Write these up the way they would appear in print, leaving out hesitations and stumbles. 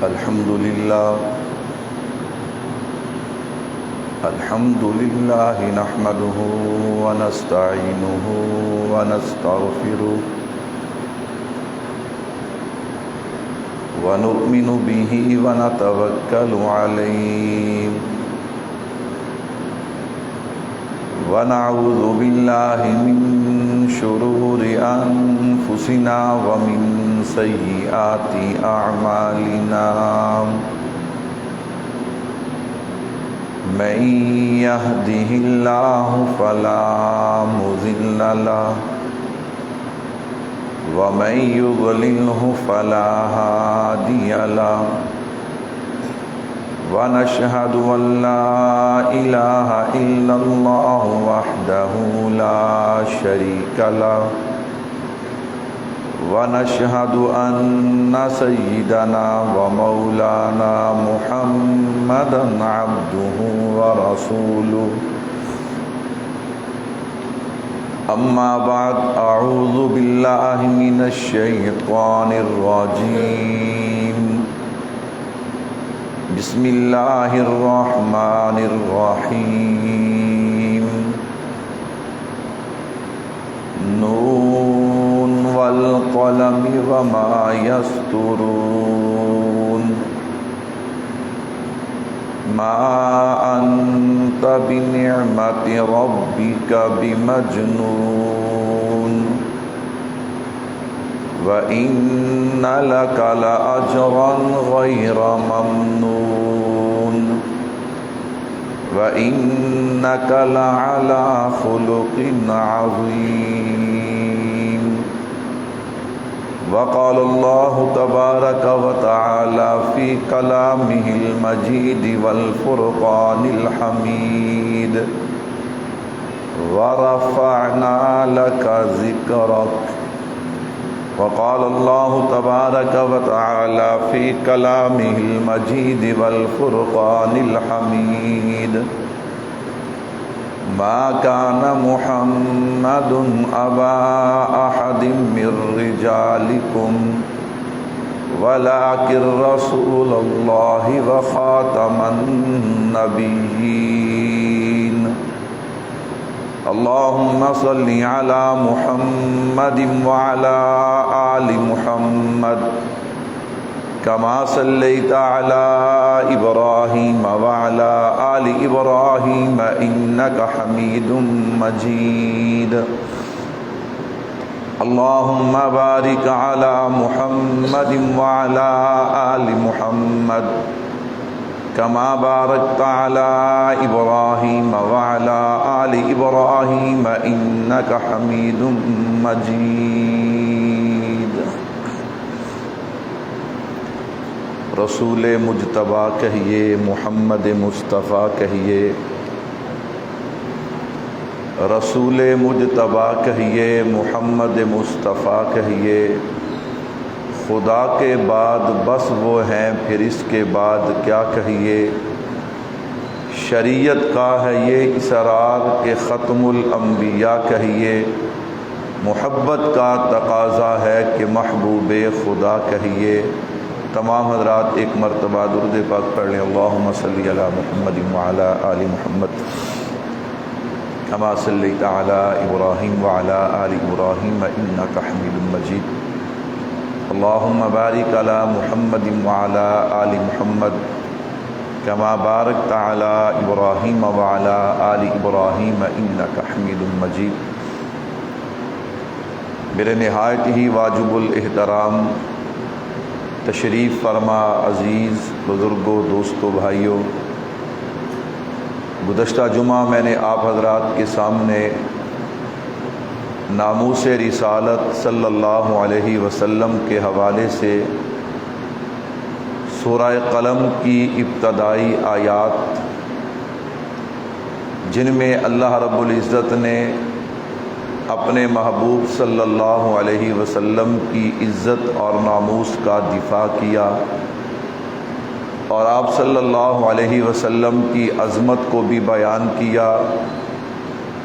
الحمد لله نحمده ونستعينه ونستغفره ونؤمن به ونتوكل عليه ونعوذ بالله من شرور أنفسنا ومن سيئات أعمالنا من يهده الله فلا مضل له ومن يضلله فلا هادي له ونشهد أن لا إله إلا الله وحده لا شريك له ونشهد أن سيدنا ومولانا محمدا عبده ورسوله أما بعد أعوذ بالله من الشيطان الرجيم بسم الله الرحمن الرحيم نون والقلم وما يسطرون ما أنت بنعمة ربك بمجنون وإن لك لأجرا غير ممنون وإنك لعلى خلق عظيم وقال الله تبارك وتعالى في كلامه المجيد والفرقان الحميد ورفعنا لك ذكرك وقال الله تبارك وتعالى في كلامه المجيد والفرقان الحميد ما كان محمد أبا أحد من رجالكم ولكن رسول الله وخاتم النبيين اللهم صل على محمد وعلى آل محمد كما صليت على إبراهيم وعلى آل إبراهيم إنك حميد مجيد اللهم بارك على محمد وعلى آل محمد كما باركت على إبراهيم وعلى آل إبراهيم إنك حميد مجيد رسول مجتبیٰ کہیے، محمد مصطفیٰ کہیے، رسول مجتبیٰ کہیے، محمد مصطفیٰ کہیے، خدا کے بعد بس وہ ہیں، پھر اس کے بعد کیا کہیے۔ شریعت کا ہے یہ اسرار کہ ختم الانبیاء کہیے، محبت کا تقاضا ہے کہ محبوب خدا کہیے۔ تمام حضرات ایک مرتبہ درود پاک پڑھ لیں۔ اللہم صلی علی محمد وعلی آل محمد کما صلیت علی ابراہیم وعلی آل ابراہیم انک حمید مجید اللہم بارک علی محمد وعلی آل محمد کما بارکت علی ابراہیم وعلی آل ابراہیم انک حمید مجید۔ میرے نہایت ہی واجب الاحترام تشریف فرما عزیز بزرگوں، دوستوں، بھائیوں، گزشتہ جمعہ میں نے آپ حضرات کے سامنے ناموس رسالت صلی اللہ علیہ وسلم کے حوالے سے سورہ قلم کی ابتدائی آیات، جن میں اللہ رب العزت نے اپنے محبوب صلی اللہ علیہ وسلم کی عزت اور ناموس کا دفاع کیا اور آپ صلی اللہ علیہ وسلم کی عظمت کو بھی بیان کیا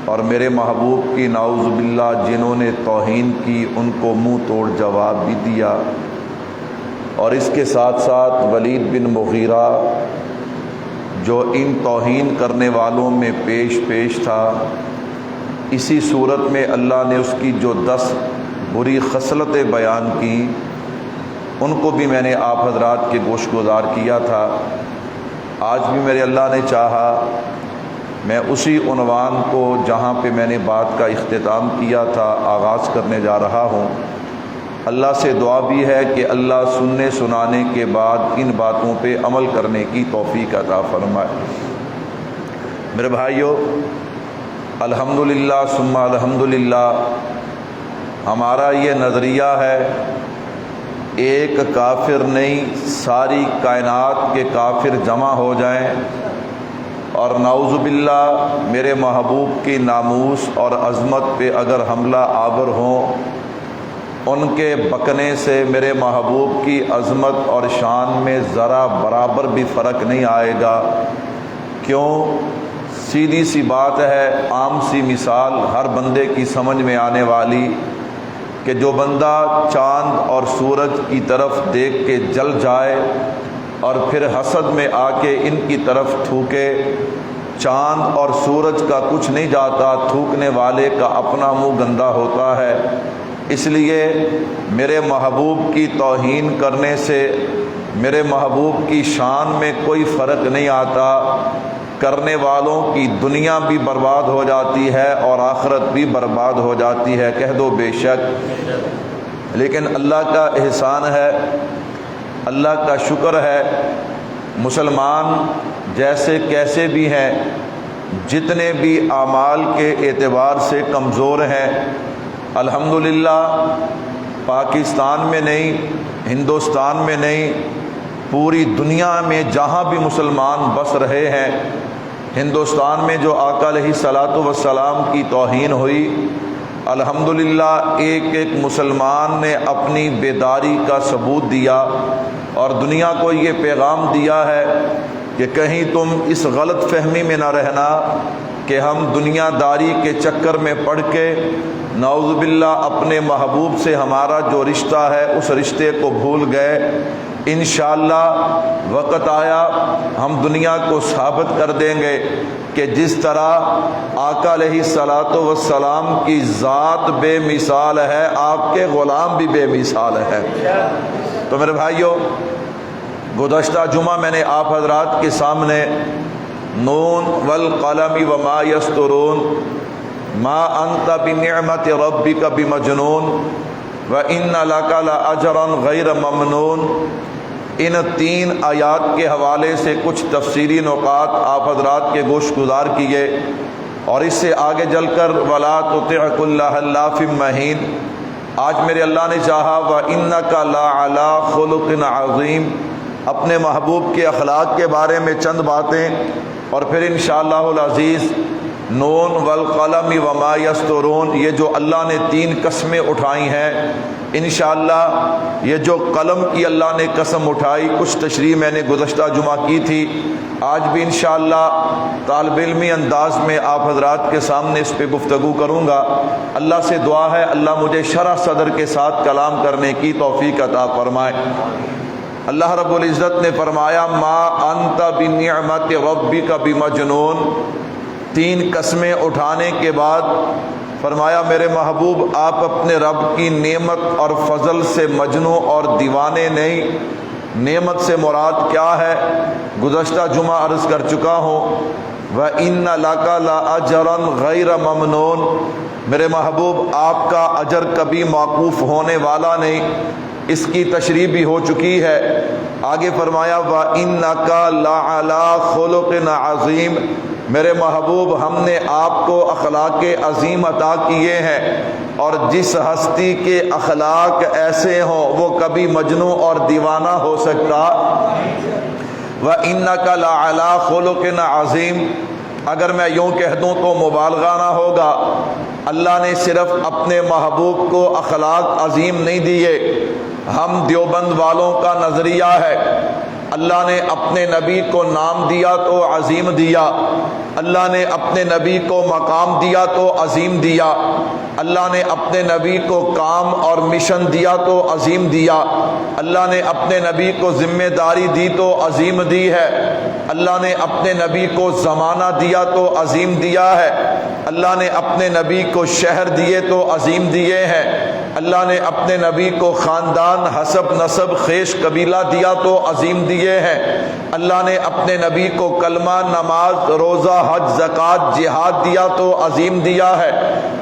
اور میرے محبوب کی نعوذ باللہ جنہوں نے توہین کی ان کو منہ توڑ جواب بھی دیا۔ اور اس کے ساتھ ساتھ ولید بن مغیرہ جو ان توہین کرنے والوں میں پیش تھا، اسی صورت میں اللہ نے اس کی جو 10 بری خصلتیں بیان کی ان کو بھی میں نے آپ حضرات کے گوش گزار کیا تھا۔ آج بھی میرے اللہ نے چاہا میں اسی عنوان کو جہاں پہ میں نے بات کا اختتام کیا تھا آغاز کرنے جا رہا ہوں۔ اللہ سے دعا بھی ہے کہ اللہ سننے سنانے کے بعد ان باتوں پہ عمل کرنے کی توفیق عطا فرمائے۔ میرے بھائیو، الحمدللہ ثم الحمدللہ، ہمارا یہ نظریہ ہے ایک کافر نہیں، ساری کائنات کے کافر جمع ہو جائیں اور نعوذ باللہ میرے محبوب کی ناموس اور عظمت پہ اگر حملہ آور ہوں، ان کے بکنے سے میرے محبوب کی عظمت اور شان میں ذرا برابر بھی فرق نہیں آئے گا۔ کیوں؟ سیدھی سی بات ہے، عام سی مثال ہر بندے کی سمجھ میں آنے والی کہ جو بندہ چاند اور سورج کی طرف دیکھ کے جل جائے اور پھر حسد میں آ کے ان کی طرف تھوکے، چاند اور سورج کا کچھ نہیں جاتا، تھوکنے والے کا اپنا منہ گندا ہوتا ہے۔ اس لیے میرے محبوب کی توہین کرنے سے میرے محبوب کی شان میں کوئی فرق نہیں آتا، کرنے والوں کی دنیا بھی برباد ہو جاتی ہے اور آخرت بھی برباد ہو جاتی ہے، کہہ دو بے شک۔ لیکن اللہ کا احسان ہے، اللہ کا شکر ہے، مسلمان جیسے کیسے بھی ہیں، جتنے بھی اعمال کے اعتبار سے کمزور ہیں، الحمدللہ پاکستان میں نہیں، ہندوستان میں نہیں، پوری دنیا میں جہاں بھی مسلمان بس رہے ہیں، ہندوستان میں جو آقا علیہ الصلاۃ والسلام کی توہین ہوئی، الحمدللہ ایک ایک مسلمان نے اپنی بیداری کا ثبوت دیا اور دنیا کو یہ پیغام دیا ہے کہ کہیں تم اس غلط فہمی میں نہ رہنا کہ ہم دنیا داری کے چکر میں پڑ کے نعوذ باللہ اپنے محبوب سے ہمارا جو رشتہ ہے اس رشتے کو بھول گئے۔ انشاءاللہ وقت آیا ہم دنیا کو ثابت کر دیں گے کہ جس طرح آقا علیہ الصلاۃ والسلام کی ذات بے مثال ہے، آپ کے غلام بھی بے مثال ہے۔ تو میرے بھائیوں، گزشتہ جمعہ میں نے آپ حضرات کے سامنے نون والقلم وما یسطرون ما انت بنعمت ربک بمجنون وان لک لاجرا غیر ممنون، ان 3 آیات کے حوالے سے کچھ تفسیری نکات آپ حضرات کے گوش گزار کیے، اور اس سے آگے چل کر ولا تطع کل حلاف مہین، آج میرے اللہ نے چاہا وانک لعلی خلق عظیم، اپنے محبوب کے اخلاق کے بارے میں چند باتیں، اور پھر انشاءاللہ العزیز نون والقلم وما یسطرون، یہ جو اللہ نے 3 قسمیں اٹھائی ہیں، انشاءاللہ یہ جو قلم کی اللہ نے قسم اٹھائی، کچھ تشریح میں نے گزشتہ جمعہ کی تھی، آج بھی انشاءاللہ طالب علمی انداز میں آپ حضرات کے سامنے اس پہ گفتگو کروں گا۔ اللہ سے دعا ہے اللہ مجھے شرح صدر کے ساتھ کلام کرنے کی توفیق عطا فرمائے۔ اللہ رب العزت نے فرمایا ما انت بنعمت ربک بمجنون، 3 قسمیں اٹھانے کے بعد فرمایا میرے محبوب آپ اپنے رب کی نعمت اور فضل سے مجنون اور دیوانے نہیں۔ نعمت سے مراد کیا ہے؟ گزشتہ جمعہ عرض کر چکا ہوں، وَإِنَّ لَكَ لَأَجْرًا غَيْرَ مَمْنُونَ، میرے محبوب آپ کا اجر کبھی موقوف ہونے والا نہیں، اس کی تشریح بھی ہو چکی ہے۔ آگے فرمایا وَإِنَّكَ لَعَلَىٰ خُلُقٍ عَظِيمٍ، میرے محبوب ہم نے آپ کو اخلاق عظیم عطا کیے ہیں، اور جس ہستی کے اخلاق ایسے ہوں وہ کبھی مجنون اور دیوانہ ہو سکتا۔ وَإِنَّكَ لَعَلَىٰ خُلُقٍ عَظِيمٍ، اگر میں یوں کہہ دوں تو مبالغہ نہ ہوگا، اللہ نے صرف اپنے محبوب کو اخلاق عظیم نہیں دیے، ہم دیوبند والوں کا نظریہ ہے اللہ نے اپنے نبی کو نام دیا تو عظیم دیا، اللہ نے اپنے نبی کو مقام دیا تو عظیم دیا، اللہ نے اپنے نبی کو کام اور مشن دیا تو عظیم دیا، اللہ نے اپنے نبی کو ذمہ داری دی تو عظیم دی ہے، اللہ نے اپنے نبی کو زمانہ دیا تو عظیم دیا ہے، اللہ نے اپنے نبی کو شہر دیے تو عظیم دیے ہیں، اللہ نے اپنے نبی کو خاندان، حسب، نسب، خیش، قبیلہ دیا تو عظیم دیے ہیں، اللہ نے اپنے نبی کو کلمہ، نماز، روزہ، حج، زکوٰۃ، جہاد دیا تو عظیم دیا ہے،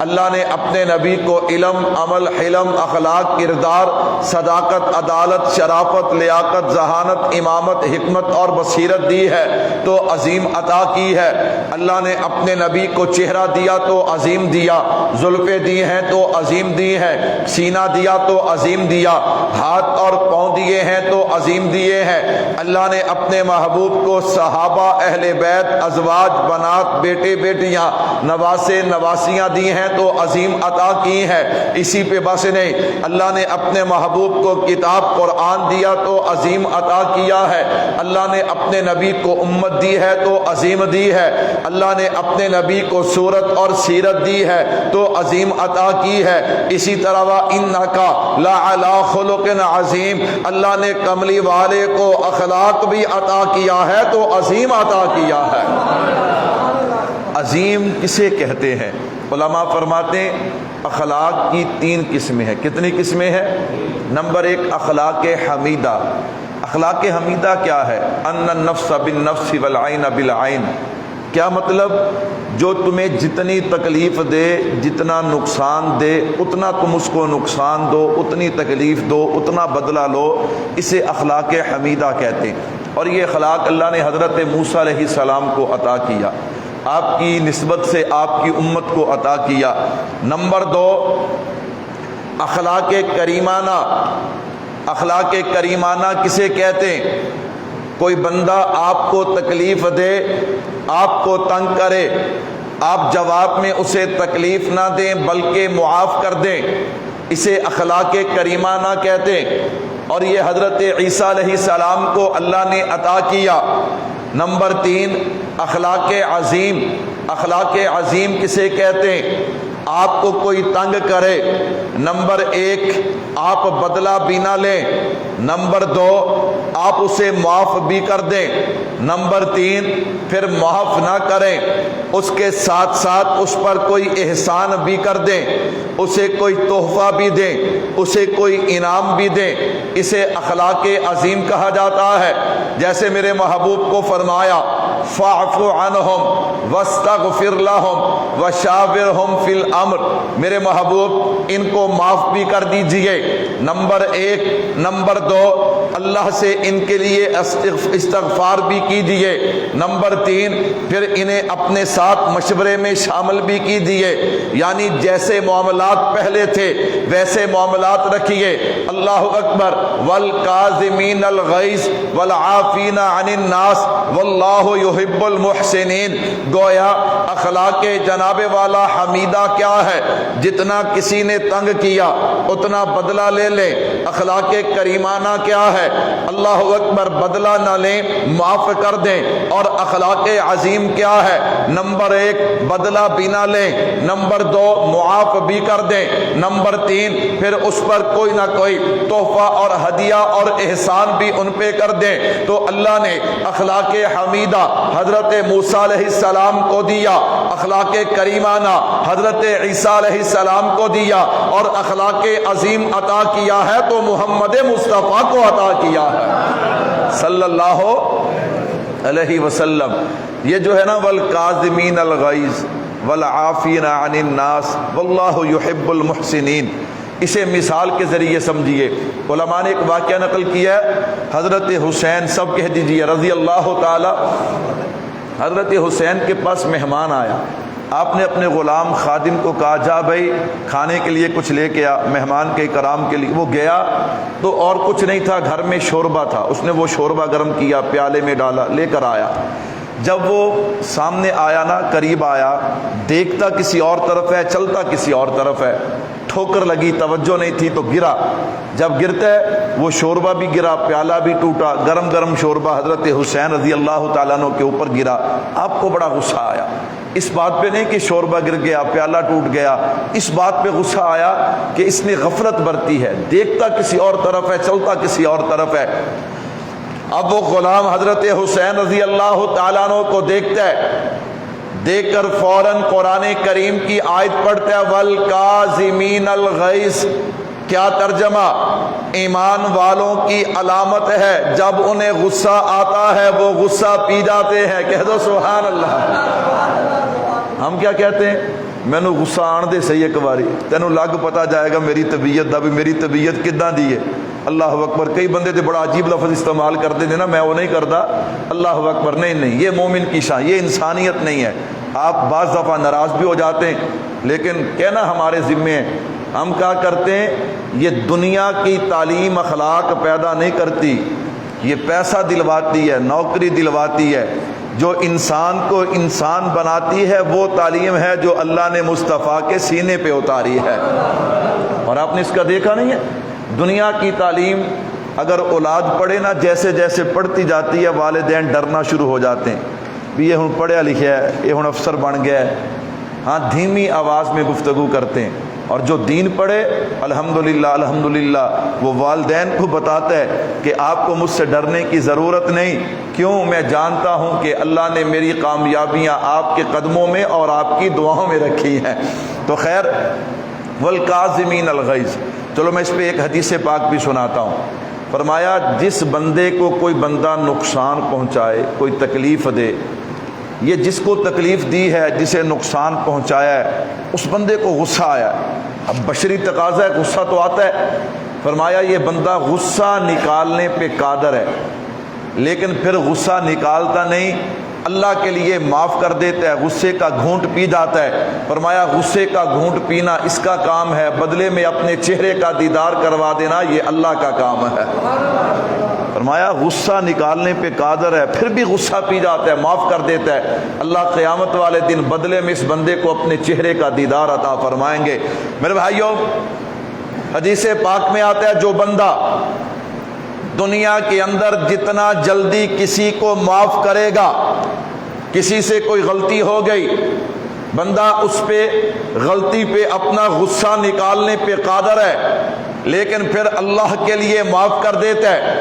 اللہ نے اپنے نبی کو علم، عمل، حلم، اخلاق، کردار، صداقت، عدالت، شرافت، لیاقت، ذہانت، امامت، حکمت اور بصیرت دی ہے تو عظیم عطا کی ہے، اللہ نے اپنے نبی کو چہرہ دیا تو عظیم دیا، زلفیں دی ہیں تو عظیم دی ہیں، سینہ دیا تو عظیم دیا، ہاتھ اور پاؤں دیے ہیں تو عظیم دیے ہیں، اللہ نے اپنے محبوب کو صحابہ، اہل بیت، ازواج، بنات، بیٹے بیٹیاں، نواسے، نواسیاں دی ہیں تو عظیم عطا کی ہے، اسی پہ بس نہیں، اللہ نے اپنے محبوب کو کتاب قرآن دیا تو عظیم عطا کیا ہے، اللہ نے اپنے نبی کو امت دی ہے تو عظیم دی ہے، اللہ نے اپنے نبی کو صورت اور سیرت دی ہے تو عظیم عطا کی ہے، اسی طرح وَإِنَّكَ لَعَلَىٰ خُلُقٍ عَظِيمٍ، اللہ نے کملی والے کو اخلاق بھی عطا کیا ہے تو عظیم عطا کیا ہے۔ عظیم کسے کہتے ہیں؟ علماء فرماتے ہیں اخلاق کی 3 قسمیں ہیں۔ کتنی قسمیں ہیں؟ نمبر 1 اخلاق حمیدہ۔ اخلاق حمیدہ کیا ہے؟ ان النفس بالنفس والعین بالعین۔ کیا مطلب؟ جو تمہیں جتنی تکلیف دے، جتنا نقصان دے، اتنا تم اس کو نقصان دو، اتنی تکلیف دو، اتنا بدلہ لو، اسے اخلاق حمیدہ کہتے ہیں۔ اور یہ اخلاق اللہ نے حضرت موسیٰ علیہ السلام کو عطا کیا، آپ کی نسبت سے آپ کی امت کو عطا کیا۔ نمبر 2 اخلاق کریمانہ۔ اخلاق کریمانہ کسے کہتے ہیں؟ کوئی بندہ آپ کو تکلیف دے، آپ کو تنگ کرے، آپ جواب میں اسے تکلیف نہ دیں بلکہ معاف کر دیں، اسے اخلاق کریمانہ کہتے ہیں، اور یہ حضرت عیسیٰ علیہ السلام کو اللہ نے عطا کیا۔ نمبر 3 اخلاق عظیم۔ اخلاق عظیم کسے کہتے ہیں؟ آپ کو کوئی تنگ کرے، نمبر 1 آپ بدلہ بھی نہ لیں، نمبر 2 آپ اسے معاف بھی کر دیں، نمبر 3 پھر معاف نہ کریں، اس کے ساتھ ساتھ اس پر کوئی احسان بھی کر دیں، اسے کوئی تحفہ بھی دیں، اسے کوئی انعام بھی دیں، اسے اخلاق عظیم کہا جاتا ہے۔ جیسے میرے محبوب کو فرمایا فاعف عنہم واستغفر لہم وشاورہم فی الامر، میرے محبوب ان کو معاف بھی کر دیجئے، نمبر 1، نمبر 2 اللہ سے ان کے لیے استغفار بھی کیجئے، نمبر 3 پھر انہیں اپنے ساتھ مشورے میں شامل بھی کیجئے، یعنی جیسے معاملات پہلے تھے ویسے معاملات رکھیے۔ اللہ اکبر۔ والکاظمین الغیظ والعافین عن الناس واللہ یحب المحسنین۔ گویا اخلاق جناب والا حمیدہ کیا ہے؟ جتنا کسی نے تنگ کیا اتنا بدلہ لے لیں۔ اخلاق کریمانہ کیا ہے؟ اللہ اکبر، بدلہ نہ لیں، معاف کر دیں۔ اور اخلاق عظیم کیا ہے؟ نمبر 1 بدلہ بھی نہ لیں، نمبر 2 معاف بھی کر دیں، نمبر 3 پھر اس پر کوئی نہ کوئی تحفہ اور ہدیہ اور احسان بھی ان پہ کر دیں۔ تو اللہ نے اخلاق حمیدہ حضرت موسیٰ علیہ السلام کو دیا، اخلاق کریمانہ حضرت عیسیٰ علیہ السلام کو دیا، اور اخلاق عظیم عطا کیا ہے تو محمد مصطفیٰ کو عطا کیا ہے صلی اللہ علیہ وسلم۔ یہ جو ہے نا والکاظمین الغیظ والعافین عن الناس واللہ یحب المحسنین، اسے مثال کے ذریعے سمجھیے۔ علماء نے ایک واقعہ نقل کیا ہے، حضرت حسین، سب کہہ دیجیے رضی اللہ تعالی، حضرت حسین کے پاس مہمان آیا، آپ نے اپنے غلام خادم کو کہا جا بھائی کھانے کے لیے کچھ لے کے آ، مہمان کے کرام کے لیے۔ وہ گیا تو اور کچھ نہیں تھا، گھر میں شوربہ تھا، اس نے وہ شوربہ گرم کیا، پیالے میں ڈالا، لے کر آیا۔ جب وہ سامنے آیا نا، قریب آیا، دیکھتا کسی اور طرف ہے، چلتا کسی اور طرف ہے، ٹھوکر لگی، توجہ نہیں تھی تو گرا۔ جب گرتا ہے وہ شوربہ بھی گرا، پیالہ بھی ٹوٹا، گرم گرم شوربہ حضرت حسین رضی اللہ تعالیٰ عنہ کے اوپر گرا۔ آپ کو بڑا غصہ آیا، اس بات پہ نہیں کہ شوربہ گر گیا، پیالہ ٹوٹ گیا، اس بات پہ غصہ آیا کہ اس نے غفلت برتی ہے، دیکھتا کسی اور طرف ہے، چلتا کسی اور طرف ہے۔ اب وہ غلام حضرت حسین رضی اللہ تعالیٰ عنہ کو دیکھتا ہے، دیکھ کر فوراً قرآن کریم کی آیت پڑھتا ہے وَالْكَاظِمِينَ الْغَيْظَ۔ کیا ترجمہ؟ ایمان والوں کی علامت ہے جب انہیں غصہ آتا ہے وہ غصہ پی جاتے ہیں۔ کہہ دو سبحان اللہ۔ ہم کیا کہتے ہیں؟ مینوں غصہ آن دے صحیح ایک باری، تینوں لگ پتا جائے گا میری طبیعت دا بھی میری طبیعت کداں دی ہے۔ اللہ اکبر۔ کئی بندے تے بڑا عجیب لفظ استعمال کرتے تھے نا، میں وہ نہیں کرتا، اللہ اکبر۔ نہیں، یہ مومن کی شان، یہ انسانیت نہیں ہے۔ آپ بعض دفعہ ناراض بھی ہو جاتے ہیں لیکن کہنا ہمارے ذمے ہے۔ ہم کیا کرتے ہیں؟ یہ دنیا کی تعلیم اخلاق پیدا نہیں کرتی، یہ پیسہ دلواتی ہے، نوکری دلواتی ہے۔ جو انسان کو انسان بناتی ہے وہ تعلیم ہے جو اللہ نے مصطفیٰ کے سینے پہ اتاری ہے۔ اور آپ نے اس کا دیکھا نہیں ہے؟ دنیا کی تعلیم اگر اولاد پڑھے نا، جیسے جیسے پڑھتی جاتی ہے والدین ڈرنا شروع ہو جاتے ہیں بھی یہ ہن پڑھیا لکھیا ہے، یہ ہن افسر بن گیا ہے۔ ہاں، دھیمی آواز میں گفتگو کرتے ہیں۔ اور جو دین پڑھے الحمدللہ الحمدللہ، وہ والدین کو بتاتا ہے کہ آپ کو مجھ سے ڈرنے کی ضرورت نہیں، کیوں؟ میں جانتا ہوں کہ اللہ نے میری کامیابیاں آپ کے قدموں میں اور آپ کی دعاؤں میں رکھی ہیں۔ تو خیر، والکاظمین الغیظ۔ چلو میں اس پہ ایک حدیث پاک بھی سناتا ہوں۔ فرمایا جس بندے کو کوئی بندہ نقصان پہنچائے، کوئی تکلیف دے، یہ جس کو تکلیف دی ہے، جسے نقصان پہنچایا ہے، اس بندے کو غصہ آیا ہے۔ اب بشری تقاضا ہے، غصہ تو آتا ہے۔ فرمایا یہ بندہ غصہ نکالنے پہ قادر ہے لیکن پھر غصہ نکالتا نہیں، اللہ کے لیے معاف کر دیتا ہے، غصے کا گھونٹ پی جاتا ہے۔ فرمایا غصے کا گھونٹ پینا اس کا کام ہے، بدلے میں اپنے چہرے کا دیدار کروا دینا یہ اللہ کا کام ہے۔ فرمایا غصہ نکالنے پہ قادر ہے، پھر بھی غصہ پی جاتا ہے، معاف کر دیتا ہے۔ اللہ قیامت والے دن بدلے میں اس بندے کو اپنے چہرے کا دیدار عطا فرمائیں گے۔ میرے بھائیوں، حدیث پاک میں آتا ہے جو بندہ دنیا کے اندر جتنا جلدی کسی کو معاف کرے گا، کسی سے کوئی غلطی ہو گئی، بندہ اس پہ غلطی پہ اپنا غصہ نکالنے پہ قادر ہے لیکن پھر اللہ کے لیے معاف کر دیتا ہے۔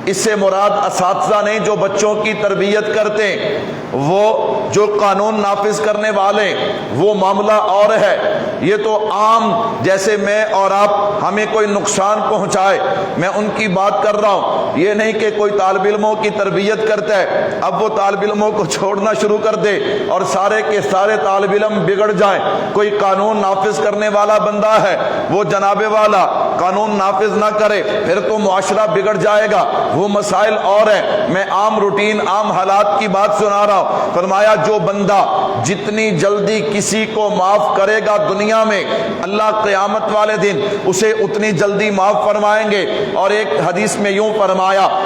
اس سے مراد اساتذہ نہیں جو بچوں کی تربیت کرتے ہیں، وہ جو قانون نافذ کرنے والے، وہ معاملہ اور ہے۔ یہ تو عام، جیسے میں اور آپ، ہمیں کوئی نقصان پہنچائے میں ان کی بات کر رہا ہوں، یہ نہیں کہ کوئی طالب علموں کی تربیت کرتا ہے اب وہ طالب علموں کو چھوڑنا شروع کر دے اور سارے کے سارے طالب علم بگڑ جائیں۔ کوئی قانون نافذ کرنے والا بندہ ہے، وہ جناب والا قانون نافذ نہ کرے پھر تو معاشرہ بگڑ جائے گا، وہ مسائل اور ہیں۔ میں عام روٹین، عام حالات کی بات سنا رہا ہوں۔ فرمایا جو بندہ جتنی جلدی کسی کو معاف کرے گا دنیا میں، اللہ قیامت والے دن اسے اتنی جلدی معاف فرمائیں گے۔ اور ایک حدیث میں یوں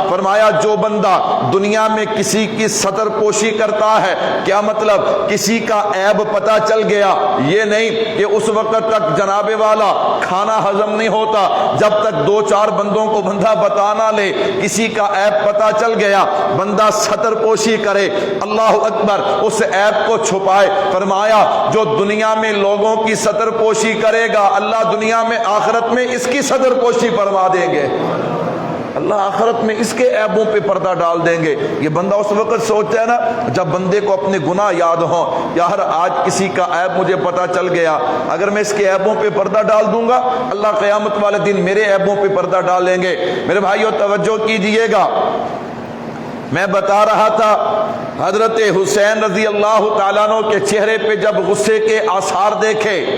فرمایا جو بندہ دنیا میں کسی کی ستر پوشی کرتا ہے، کیا مطلب؟ کسی کا عیب پتا چل گیا، یہ نہیں کہ اس وقت تک جناب والا کھانا ہضم نہیں ہوتا جب تک دو چار بندوں کو بندہ بتا نہ لے، کسی کا عیب پتا چل گیا، بندہ ستر پوشی کرے، اللہ اکبر، اس عیب کو چھپائے۔ فرمایا جو دنیا میں لوگوں کی ستر پوشی کرے گا، اللہ دنیا میں آخرت میں اس کی ستر پوشی فرما دیں گے، اللہ آخرت میں اس کے عیبوں پہ پردہ ڈال دیں گے۔ یہ بندہ اس وقت سوچتا ہے نا جب بندے کو اپنے گناہ یاد ہوں، یار آج کسی کا عیب مجھے پتا چل گیا، اگر میں اس کے عیبوں پہ پردہ ڈال دوں گا اللہ قیامت والے دن میرے عیبوں پہ پردہ ڈالیں گے۔ میرے بھائیو توجہ کیجئے گا، میں بتا رہا تھا حضرت حسین رضی اللہ تعالیٰ عنہ کے چہرے پہ جب غصے کے آثار دیکھے،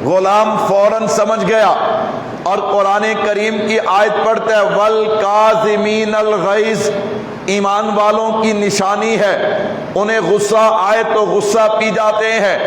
غلام فوراً سمجھ گیا اور قرآن کریم کی آیت پڑھتا ہے وَالْكَاظِمِينَ الْغَيْظَ۔ ایمان والوں کی نشانی ہے، انہیں غصہ آئے تو غصہ پی جاتے ہیں۔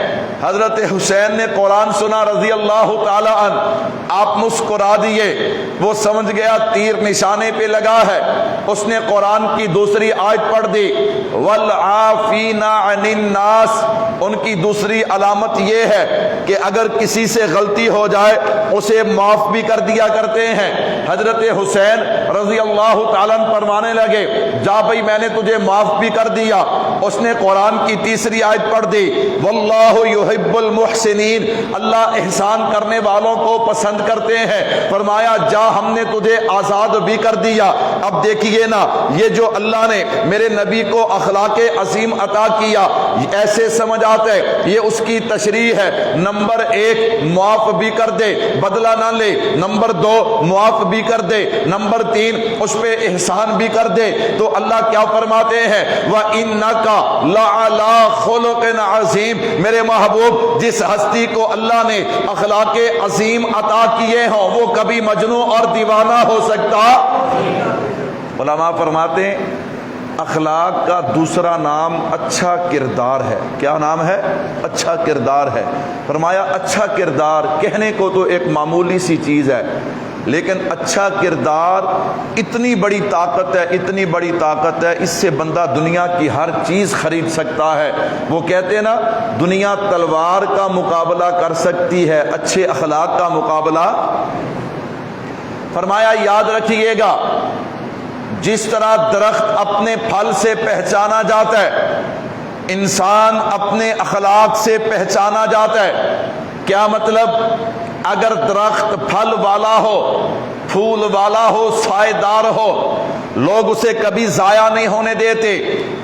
حضرت حسین نے قرآن سنا رضی اللہ تعالی عنہ، آپ مسکرا دیے، وہ سمجھ گیا تیر نشانے پہ لگا ہے، اس نے قرآن کی دوسری آیت پڑھ دی وَالْعَافِينَ عَنِ النَّاسِ۔ ان کی دوسری علامت یہ ہے کہ اگر کسی سے غلطی ہو جائے اسے معاف بھی کر دیا کرتے ہیں۔ حضرت حسین رضی اللہ تعالیٰ عنہ فرمانے لگے جا بھائی میں نے تجھے معاف بھی کر دیا۔ اس نے قرآن کی تیسری آیت پڑھ دی واللہ یحب المحسنین، اللہ احسان کرنے والوں کو پسند کرتے ہیں۔ فرمایا جا ہم نے تجھے آزاد بھی کر دیا۔ اب دیکھیے نا یہ جو اللہ نے میرے نبی کو اخلاق عظیم عطا کیا ایسے سمجھ آتا ہے یہ اس کی تشریح ہے۔ نمبر ایک معاف بھی کر دے، بدلہ نہ لے۔ نمبر دو معاف بھی کر دے۔ نمبر تین اس پہ احسان بھی کر دے۔ تو اللہ کیا فرماتے ہیں وَإِنَّكَ لَعَلَىٰ خُلُقٍ عَظِيمٍ، میرے محبوب جس ہستی کو اللہ نے اخلاق عظیم عطا کیے ہوں وہ کبھی مجنون اور دیوانہ ہو سکتا؟ علماء فرماتے ہیں اخلاق کا دوسرا نام اچھا کردار ہے۔ کیا نام ہے؟ اچھا کردار ہے۔ فرمایا اچھا کردار کہنے کو تو ایک معمولی سی چیز ہے، لیکن اچھا کردار اتنی بڑی طاقت ہے، اتنی بڑی طاقت ہے، اس سے بندہ دنیا کی ہر چیز خرید سکتا ہے۔ وہ کہتے ہیں نا دنیا تلوار کا مقابلہ کر سکتی ہے، اچھے اخلاق کا مقابلہ۔ فرمایا یاد رکھیے گا جس طرح درخت اپنے پھل سے پہچانا جاتا ہے، انسان اپنے اخلاق سے پہچانا جاتا ہے۔ کیا مطلب؟ اگر درخت پھل والا ہو، پھول والا ہو، سائے دار ہو، لوگ اسے کبھی ضائع نہیں ہونے دیتے،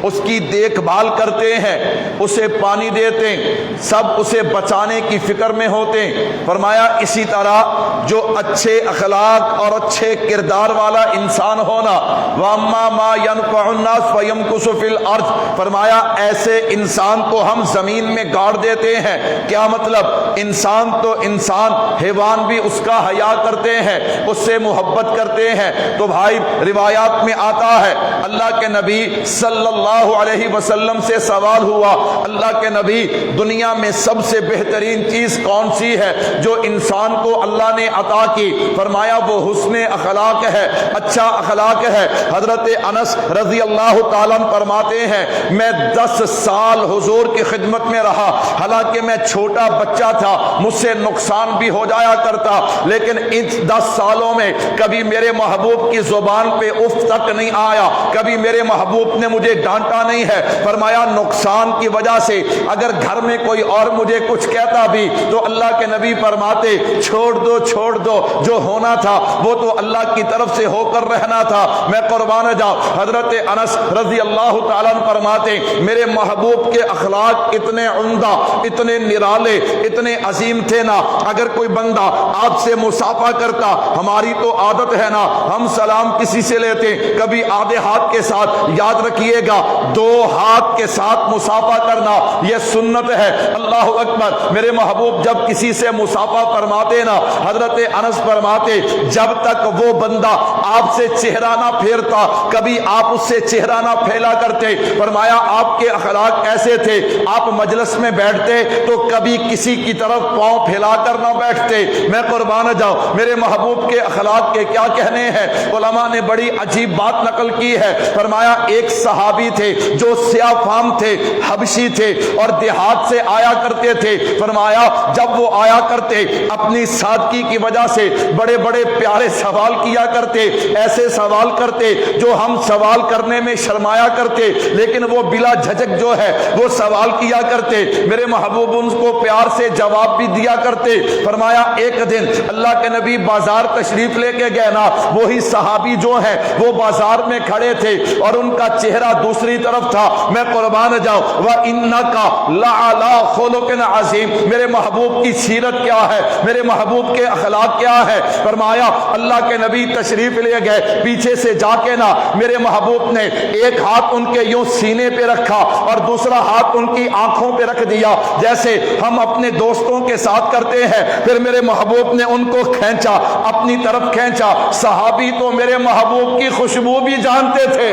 اس کی دیکھ بھال کرتے ہیں، اسے پانی دیتے ہیں، سب اسے بچانے کی فکر میں ہوتے ہیں۔ فرمایا اسی طرح جو اچھے اخلاق اور اچھے کردار والا انسان ہونا وَأَمَّا مَا يَنْفَعُ النَّاسَ فَيَمْكُثُ فِي الْأَرْضِ، فرمایا ایسے انسان کو ہم زمین میں گاڑ دیتے ہیں۔ کیا مطلب؟ انسان تو انسان، حیوان بھی اس کا حیا کرتے ہیں، اس سے محبت کرتے ہیں۔ تو بھائی روایات میں آتا ہے اللہ کے نبی صلی اللہ علیہ وسلم سے سوال ہوا اللہ کے نبی دنیا میں سب سے بہترین چیز کون سی ہے جو انسان کو اللہ نے عطا کی؟ فرمایا وہ حسن اخلاق ہے، اچھا اخلاق ہے۔ حضرت انس رضی اللہ تعالیٰ فرماتے ہیں میں 10 سال حضور کی خدمت میں رہا، حالانکہ میں چھوٹا بچہ تھا، مجھ سے نقصان بھی ہو جایا کرتا، لیکن ان 10 سالوں میں کبھی میرے محبوب کی زبان پہ اف تک نہیں آیا، کبھی میرے محبوب نے مجھے ڈانٹا نہیں ہے۔ فرمایا نقصان کی وجہ سے اگر گھر میں کوئی اور مجھے کچھ کہتا بھی تو اللہ کے نبی فرماتے چھوڑ دو چھوڑ دو، جو ہونا تھا وہ تو اللہ کی طرف سے ہو کر رہنا تھا، میں قربان جاؤں۔ حضرت انس رضی اللہ تعالیٰ عنہ فرماتے میرے محبوب کے اخلاق اتنے عمدہ، اتنے نرالے، اتنے عظیم تھے نا، اگر کوئی بندہ آپ سے مصافحہ کرتا، ہماری تو عادت ہے نا ہم سلام کسی سے لیتے کبھی آدھے ہاتھ کے ساتھ، یاد رکھیے گا 2 ہاتھ کے ساتھ مصافحہ کرنا یہ سنت ہے۔ اللہ اکبر۔ میرے محبوب جب کسی سے مصافحہ فرماتے نا حضرت انس فرماتے جب تک وہ بندہ آپ سے چہرہ نہ پھیرتا کبھی آپ اس سے چہرہ نہ پھیلا کرتے۔ فرمایا آپ کے اخلاق ایسے تھے آپ مجلس میں بیٹھتے تو کبھی کسی کی طرف پاؤں پھیلا کر نہ بیٹھتے، میں قربان جاؤں۔ میرے محبوب کے اخلاق کے کیا کہنے ہیں، علماء نے بڑی عجیب بات نقل کی ہے۔ فرمایا ایک صحابی تھے جو سیاہ فام تھے، حبشی تھے اور دیہات سے آیا کرتے تھے۔ فرمایا جب وہ آیا کرتے اپنی سادگی کی وجہ سے بڑے بڑے پیارے سوال کیا کرتے، ایسے سوال کرتے جو ہم سوال کرنے میں شرمایا کرتے، لیکن وہ بلا جھجک جو ہے وہ سوال کیا کرتے، میرے محبوب ان کو پیار سے جواب بھی دیا کرتے۔ فرمایا ایک دن اللہ کے نبی بازار تشریف لے کے گئے نا، وہی صحابی جو ہے وہ بازار میں کھڑے تھے اور ان کا چہرہ دوسری طرف تھا، میں قربان جاؤں۔ وَإِنَّكَ لَعَلَىٰ خُلُقٍ عَظِيمٍ، میرے محبوب کی سیرت کیا ہے، میرے محبوب کے اخلاق کیا ہے؟ فرمایا اللہ کے نبی تشریف لے گئے، پیچھے سے جا کے نا میرے محبوب نے ایک ہاتھ ان کے یوں سینے پہ رکھا اور دوسرا ہاتھ ان کی آنکھوں پہ رکھ دیا جیسے ہم اپنے دوستوں کے ساتھ کرتے ہیں، پھر میرے محبوب نے ان کو کھینچا، اپنی طرف کھینچا۔ صحابی تو میرے محبوب کی خوشبو بھی جانتے تھے،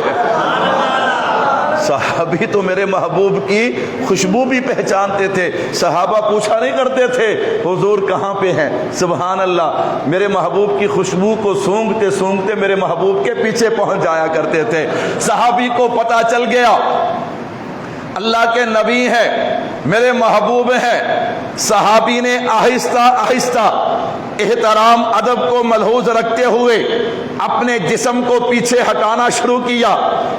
صحابی تو میرے محبوب کی خوشبو بھی پہچانتے تھے۔ صحابہ پوچھا نہیں کرتے تھے حضور کہاں پہ ہیں، سبحان اللہ، میرے محبوب کی خوشبو کو سونگتے سونگتے میرے محبوب کے پیچھے پہنچ جایا کرتے تھے۔ صحابی کو پتا چل گیا اللہ کے نبی ہیں، میرے محبوب ہیں۔ صحابی نے آہستہ آہستہ احترام ادب کو ملحوظ رکھتے ہوئے اپنے جسم کو پیچھے ہٹانا شروع کیا.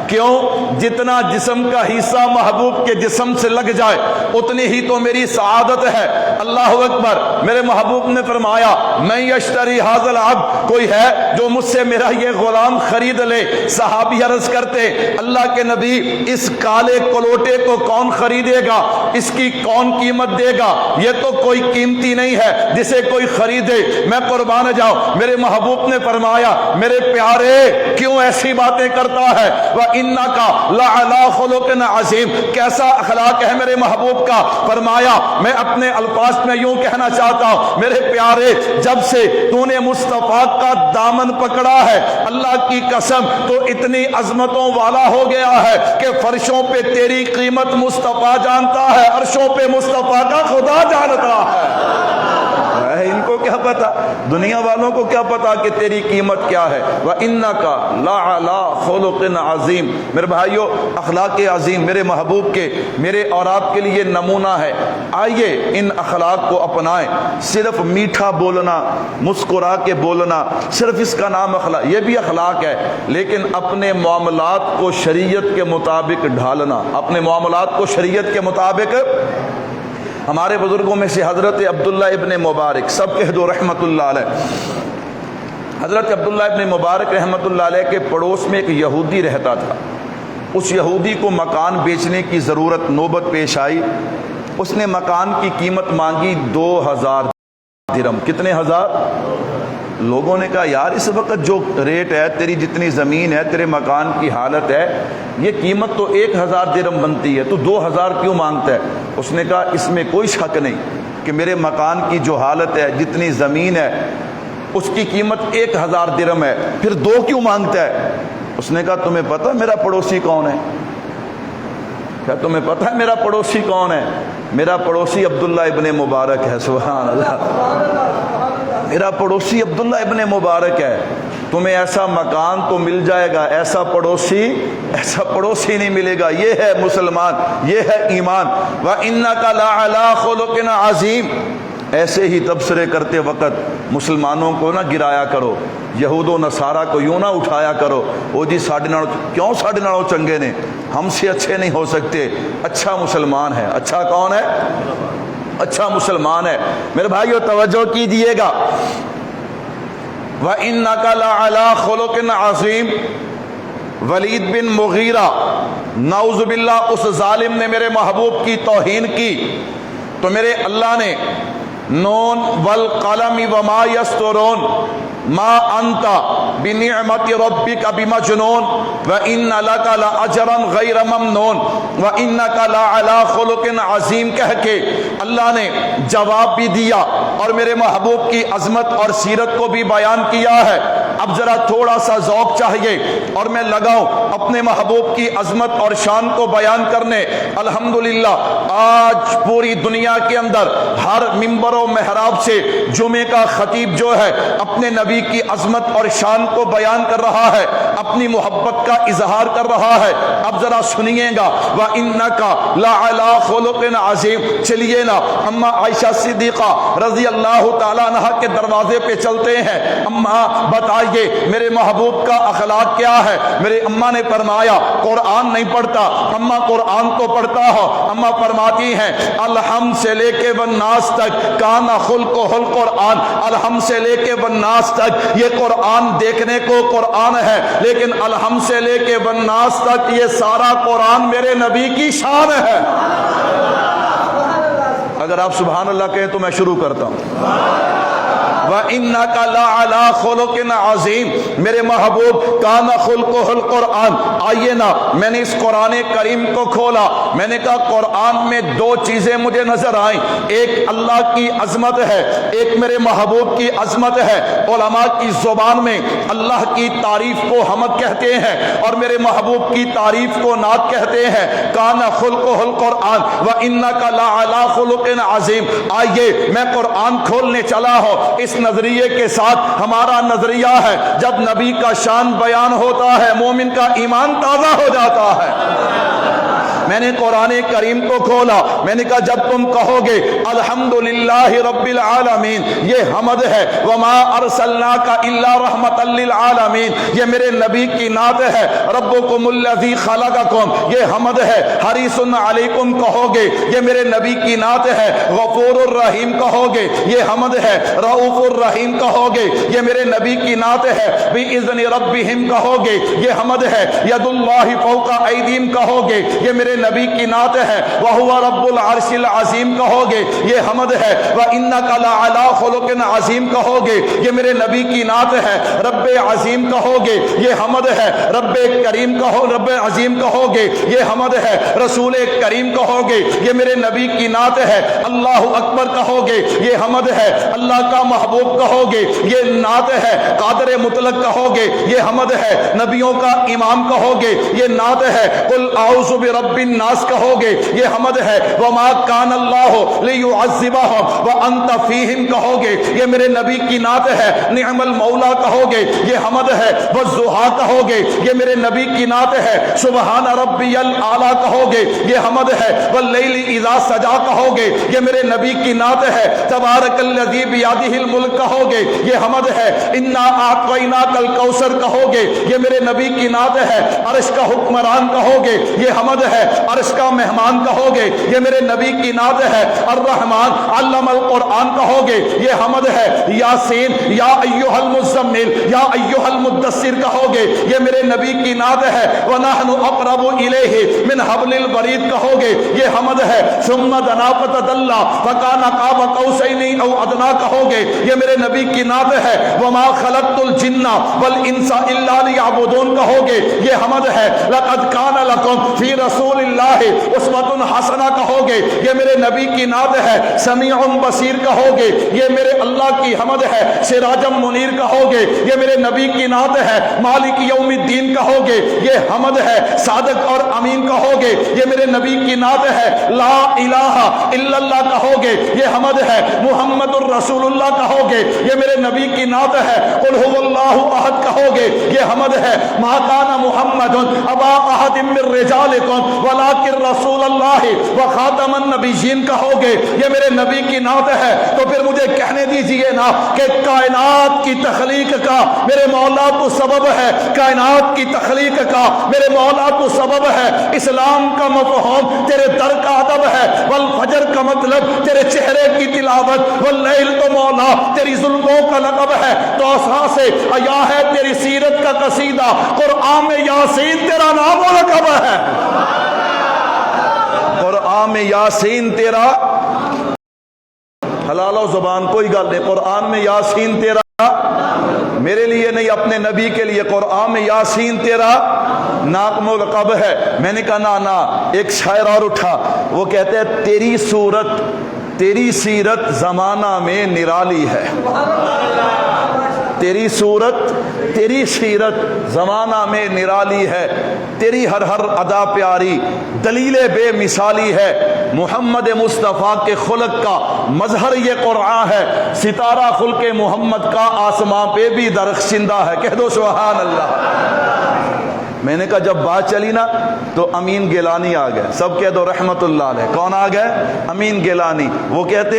کیوں؟ جتنا جسم کا حصہ محبوب کے جسم سے لگ جائے اتنی ہی تو میری سعادت ہے. اللہ اکبر. میرے محبوب نے فرمایا میں یشتری ھذا العبد، کوئی ہے جو مجھ سے میرا یہ غلام خرید لے؟ صحابی عرض کرتے اللہ کے نبی اس کالے کلوٹے کو کون خریدے گا؟ اس کی کون قیمت دے گا؟ یہ تو کوئی قیمتی نہیں ہے جسے کوئی خریدے. میں قربان جاؤں. میرے محبوب نے فرمایا میرے پیارے کیوں ایسی باتیں کرتا ہے؟ وَإِنَّكَ لَعَلَىٰ خُلُقٍ عَظِيمٍ، کیسا اخلاق ہے میرے محبوب کا. فرمایا میں اپنے الفاظ میں یوں کہنا چاہتا ہوں میرے پیارے، جب سے تو نے مصطفیٰ کا دامن پکڑا ہے اللہ کی قسم تو اتنی عظمتوں والا ہو گیا ہے کہ فرشوں پہ تیری قیمت مصطفیٰ جانتا ہے، عرشوں پہ مصطفیٰ کا خدا جانتا ہے. ان کو کیا پتا، دنیا والوں کو کیا پتا کہ تیری قیمت کیا ہے. وَإِنَّكَ لَعَلَىٰ خُلُقٍ عَظِيمٍ. میرے بھائیو، اخلاق عظیم میرے محبوب کے میرے اور آپ کے لیے نمونہ ہے. آئیے ان اخلاق کو اپنائیں. صرف میٹھا بولنا، مسکرا کے بولنا، صرف اس کا نام اخلاق، یہ بھی اخلاق ہے. لیکن اپنے معاملات کو شریعت کے مطابق ڈھالنا، اپنے معاملات کو شریعت کے مطابق. ہمارے بزرگوں میں سے حضرت عبداللہ ابن مبارک، سب کہہ دو رحمت اللہ علیہ. حضرت عبداللہ ابن مبارک رحمت اللہ علیہ کے پڑوس میں ایک یہودی رہتا تھا. اس یہودی کو مکان بیچنے کی ضرورت نوبت پیش آئی. اس نے مکان کی قیمت مانگی 2000 درہم. کتنے ہزار؟ لوگوں نے کہا یار اس وقت جو ریٹ ہے، تیری جتنی زمین ہے، تیرے مکان کی حالت ہے، یہ قیمت تو 1000 درہم بنتی ہے، تو 2000 کیوں مانگتا ہے؟ اس نے کہا اس میں کوئی شک نہیں کہ میرے مکان کی جو حالت ہے، جتنی زمین ہے، اس کی قیمت 1000 درہم ہے، پھر 2 کیوں مانگتا ہے؟ اس نے کہا تمہیں پتہ میرا پڑوسی کون ہے؟ کیا تمہیں پتہ ہے میرا پڑوسی کون ہے؟ میرا پڑوسی عبداللہ ابن مبارک ہے. سبحان اللہ. میرا پڑوسی عبداللہ ابن مبارک ہے. تمہیں ایسا مکان تو مل جائے گا، ایسا پڑوسی نہیں ملے گا. یہ ہے مسلمان، یہ ہے ایمان. وَإِنَّكَ لَعَلَىٰ خُلُقٍ عَظِيمٍ. ایسے ہی تبصرے کرتے وقت مسلمانوں کو نہ گرایا کرو، یہود و نصارہ کو یوں نہ اٹھایا کرو وہ جی کیوں 9.5 چنگے نے، ہم سے اچھے نہیں ہو سکتے. اچھا مسلمان ہے. اچھا کون ہے؟ اچھا مسلمان ہے. میرے بھائیو توجہ کیجئے گا. وَإِنَّكَ لَعَلَىٰ خُلُقٍ عَظِيمٍ. ولید بن مغیرہ نعوذ باللہ اس ظالم نے میرے محبوب کی توہین کی تو میرے اللہ نے نون والقلم وما یسطرون ما انت بنعمت ربک بمجنون وان لک لاجرا غیر ممنون وانک لعلی خلق عظیم کہہ کے اللہ نے جواب بھی دیا اور میرے محبوب کی عظمت اور سیرت کو بھی بیان کیا ہے. اب ذرا تھوڑا سا ذوق چاہیے اور میں لگاؤں اپنے محبوب کی عظمت اور شان کو بیان کرنے. الحمدللہ آج پوری دنیا کے اندر ہر ممبر و محراب سے جمعے کا خطیب جو ہے اپنے نبی کی عظمت اور شان کو بیان کر رہا ہے، اپنی محبت کا اظہار کر رہا ہے. اب ذرا سنیے گا وَإِنَّكَ لَعَلَىٰ خُلُقٍ عَظِيمٍ. چلیے نا اما عائشہ صدیقہ رضی اللہ تعالیٰ عنہ کے دروازے پہ چلتے ہیں. اما بتائیے میرے محبوب کا اخلاق کیا ہے؟ میرے اماں نے فرمایا قرآن نہیں پڑھتا. اما قرآن تو پڑھتا ہو. اما فرماتی ہیں الحمد سے لے کے والناس تک کانا خلقہ القرآن. الحمد سے لے کے والناس تک یہ قرآن دیکھنے کو قرآن ہے، لیکن الحمد سے لے کے والناس تک یہ سارا قرآن میرے نبی کی شان ہے. اگر آپ سبحان اللہ کہیں تو میں شروع کرتا ہوں. وَإِنَّكَ لَعَلَىٰ خُلُقٍ عَظِيمٍ. میرے محبوب کان خلقہ القرآن. آئیے نا میں نے اس قرآن کریم کو کھولا، میں نے کہا قرآن میں 2 چیزیں مجھے نظر آئیں. ایک اللہ کی عظمت ہے، ایک میرے محبوب کی عظمت ہے. علماء کی زبان میں اللہ کی تعریف کو حمد کہتے ہیں اور میرے محبوب کی تعریف کو نعت کہتے ہیں. کان خلقہ القرآن وَإِنَّكَ لَعَلَىٰ خُلُقٍ عَظِيمٍ. آئیے میں قرآن کھولنے چلا ہوں. اس نظریے کے ساتھ ہمارا نظریہ ہے جب نبی کا شان بیان ہوتا ہے مومن کا ایمان تازہ ہو جاتا ہے. میں نے قرآن کریم کو کھولا, میں نے کہا جب تم کہو گے الحمدللہ رب العالمین, یہ حمد ہے, وما ارسلناک الا رحمتا للعالمین, یہ میرے نبی کی نعت ہے, ربکم الذی خلقکم, یہ حمد ہے, حریص علیکم کہو گے, یہ میرے نبی کی نعت ہے, غفور الرحیم کہو گے, یہ حمد ہے, رؤوف الرحیم کہو گے, یہ میرے نبی کی نعت ہے, بِإِذْنِ رَبِّهِمْ کہو گے, یہ حمد ہے, ید اللہ فوق ایدیہم کہو گے, یہ میرے نبی کی نعت ہے, وَهُوَ رَبُّ الْعَرْشِ الْعَظِيمِ کہو گے, یہ حمد ہے, وَإِنَّكَ لَعَلَىٰ خُلُقٍ عَظِيمٍ کہو گے, یہ میرے نبی کی نعت ہے, رب عظیم کہو گے, یہ حمد ہے, رب کریم کہو, رب عظیم کہو گے, یہ حمد ہے, رسول کریم کہو گے, یہ میرے نبی کی نعت ہے, اللہ اکبر کہو گے, یہ حمد ہے, اللہ کا محبوب کہو گے, یہ نعت ہے, قادر مطلق کہو گے, یہ حمد ہے, نبیوں کا امام کہو گے, یہ نعت ہے, قل اعوذ برب الناس کہو گے, یہ حمد ہے, وما کان اللہ لیعذبہم وانت فیہم کہو گے, یہ میرے نبی کی نعت ہے, نعم المولا کہو گے, یہ حمد ہے, والضحیٰ کہو گے, یہ میرے نبی کی نعت ہے, سبحان ربی الاعلیٰ کہو گے, یہ حمد ہے, واللیل اذا سجا کہو گے, یہ میرے نبی کی نعت ہے, تبارک الذی بیدہ الملک کہو گے, یہ حمد ہے, انا اعطیناک الکوثر کہو گے, یہ میرے نبی کی نعت ہے, عرش کا حکمران کہو گے, یہ حمد ہے, عرش کا مہمان کہو گے, یہ میرے نبی کی نعت ہے, الرحمن علم القرآن کہو گے, یہ حمد ہے, یاسین یا ایھا المزمل یا ایھا المدثر کہو گے, یہ میرے نبی کی نعت ہے, ونحن اقرب الیہ من حبل الورید کہو گے, یہ حمد ہے, ثم دنا فتدلی فکان قاب قوسین او ادنی کہو گے, یہ میرے نبی کی نعت ہے, وما خلقت الجن والانس الا لیعبدون کہو گے, یہ حمد ہے, لقد کان لکم فی رسول اللہ اسوۃ حسنہ کہو گے, یہ میرے نبی کی نعت ہے, سمیع بصیر کہو گے, یہ میرے اللہ کی حمد ہے, سراج منیر کہو گے, یہ میرے نبی کی نعت ہے, مالک یوم الدین کہو گے, یہ حمد ہے, صادق اور امین کہو گے, یہ میرے نبی کی نعت ہے, لا الہ الا اللہ کہو گے, یہ حمد ہے, محمد الرسول اللہ کہو گے, یہ میرے نبی کی نعت ہے, قل هو اللہ احد کہو گے, یہ حمد ہے, ما کان محمد ابا احد من رجالکم ولکن رسول اللہ وخاتم النبیین کہو گے, یہ میرے نبی کی نعت ہے. تو پھر مجھے کہنے دیجئے نا کہ کائنات کی تخلیق کا میرے مولا تو سبب ہے, کائنات کی تخلیق کا میرے مولا تو سبب ہے, اسلام کا مفہوم تیرے در کا ادب ہے, والفجر کا مطلب تیرے چہرے کی تلاوت, واللیل تو مولا تیری ظلموں کا لقب ہے, توسا سے ایا ہے تیری سیرت کا قصیدہ, قرآن میں یاسین تیرا نام و لقب ہے, قرآن میں یاسین تیرا, حلال و زبان کوئی گل نہیں, قرآن میں یاسین تیرا, میرے لیے نہیں اپنے نبی کے لیے, قرآن میں یاسین تیرا نام و لقب ہے. میں نے کہا نا, ایک شاعر اور اٹھا, وہ کہتے ہیں تیری صورت تیری سیرت زمانہ میں نرالی ہے, تیری صورت تیری سیرت زمانہ میں نرالی ہے, تیری ہر ہر ادا پیاری دلیل بے مثالی ہے, محمد مصطفیٰ کے خلق کا مظہر یہ قرآن ہے, ستارہ خلق محمد کا آسمان پہ بھی درخشندہ ہے, کہہ دو سبحان اللہ. میں نے کہا جب بات چلی نا تو امین گیلانی آ گئے, سب کہہ دو رحمت اللہ علیہ. کون آ گئے؟ امین گیلانی. وہ کہتے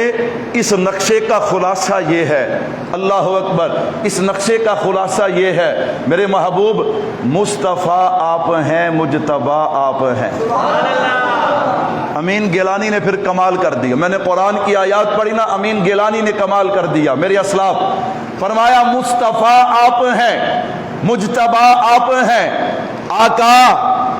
اس نقشے کا خلاصہ یہ ہے, اللہ اکبر, اس نقشے کا خلاصہ یہ ہے, میرے محبوب مصطفیٰ آپ ہیں, مجتبیٰ آپ ہیں. امین گیلانی نے پھر کمال کر دیا, میں نے قرآن کی آیات پڑھی نا, امین گیلانی نے کمال کر دیا. میرے اسلاف فرمایا مصطفیٰ آپ ہیں, مجتبیٰ آپ ہیں, آقا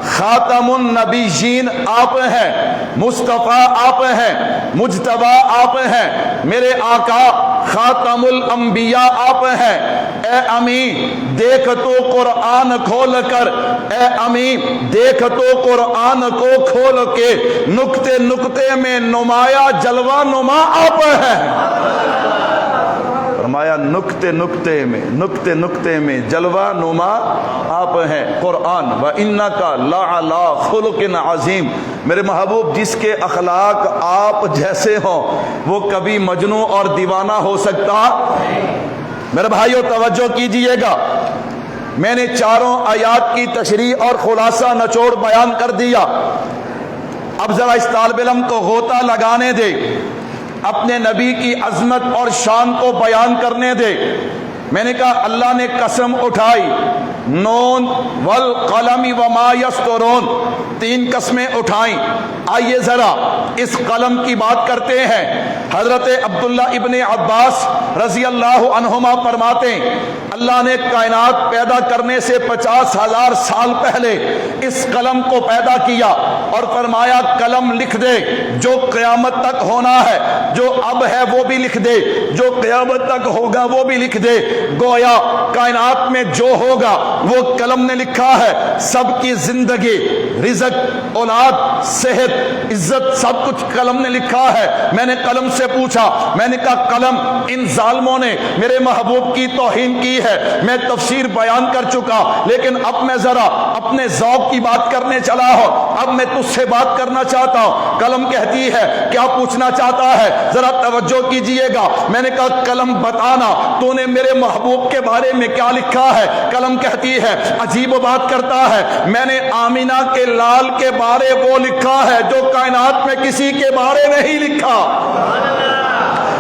خاتم النبیین آپ ہیں, مصطفیٰ آپ ہیں, مجتبیٰ آپ ہیں, میرے آقا خاتم الانبیاء آپ ہیں. اے امین دیکھ تو قرآن کھول کر, اے امین دیکھ تو قرآن کو کھول کے, نقطے نقطے میں نمایاں جلوہ نما آپ ہیں. فرمایا نقطے نقطے میں جلوہ نما آپ ہیں. قرآن وَإِنَّكَ لَعَلَىٰ خُلُقٍ عَظِيمٍ. میرے محبوب جس کے اخلاق آپ جیسے ہوں وہ کبھی مجنون اور دیوانہ ہو سکتا. میرے بھائیو توجہ کیجئے گا, میں نے چاروں آیات کی تشریح اور خلاصہ نچوڑ بیان کر دیا. اب ذرا اس طالب علم کو غوطہ لگانے دے، اپنے نبی کی عظمت اور شان کو بیان کرنے دے۔ میں نے کہا اللہ نے قسم اٹھائی، نون والقلم وما یسطرون، 3 قسمیں اٹھائیں۔ آئیے ذرا اس قلم کی بات کرتے ہیں۔ حضرت عبداللہ ابن عباس رضی اللہ عنہما فرماتے ہیں اللہ نے کائنات پیدا کرنے سے 50,000 سال پہلے اس قلم کو پیدا کیا اور فرمایا قلم لکھ دے جو قیامت تک ہونا ہے، جو اب ہے وہ بھی لکھ دے، جو قیامت تک ہوگا وہ بھی لکھ دے۔ گویا کائنات میں جو ہوگا وہ قلم نے لکھا ہے۔ سب کی زندگی، رزق، اولاد، صحت، عزت، سب کچھ قلم نے لکھا ہے۔ میں نے قلم سے پوچھا، میں نے کہا قلم ان ظالموں نے میرے محبوب کی توہین کی ہے۔ میں تفسیر بیان کر چکا، لیکن اب میں ذرا اپنے ذوق کی بات کرنے چلا ہوں۔ اب میں تجھ سے بات کرنا چاہتا ہوں۔ قلم کہتی ہے کیا پوچھنا چاہتا ہے، ذرا توجہ کیجئے گا۔ میں نے کہا قلم بتانا تو نے میرے محبوب کے بارے میں کیا لکھا ہے۔ قلم کہتی ہے عجیب بات کرتا ہے، میں نے آمینہ کے لال کے بارے وہ لکھا ہے جو کائنات میں کسی کے بارے نہیں لکھا۔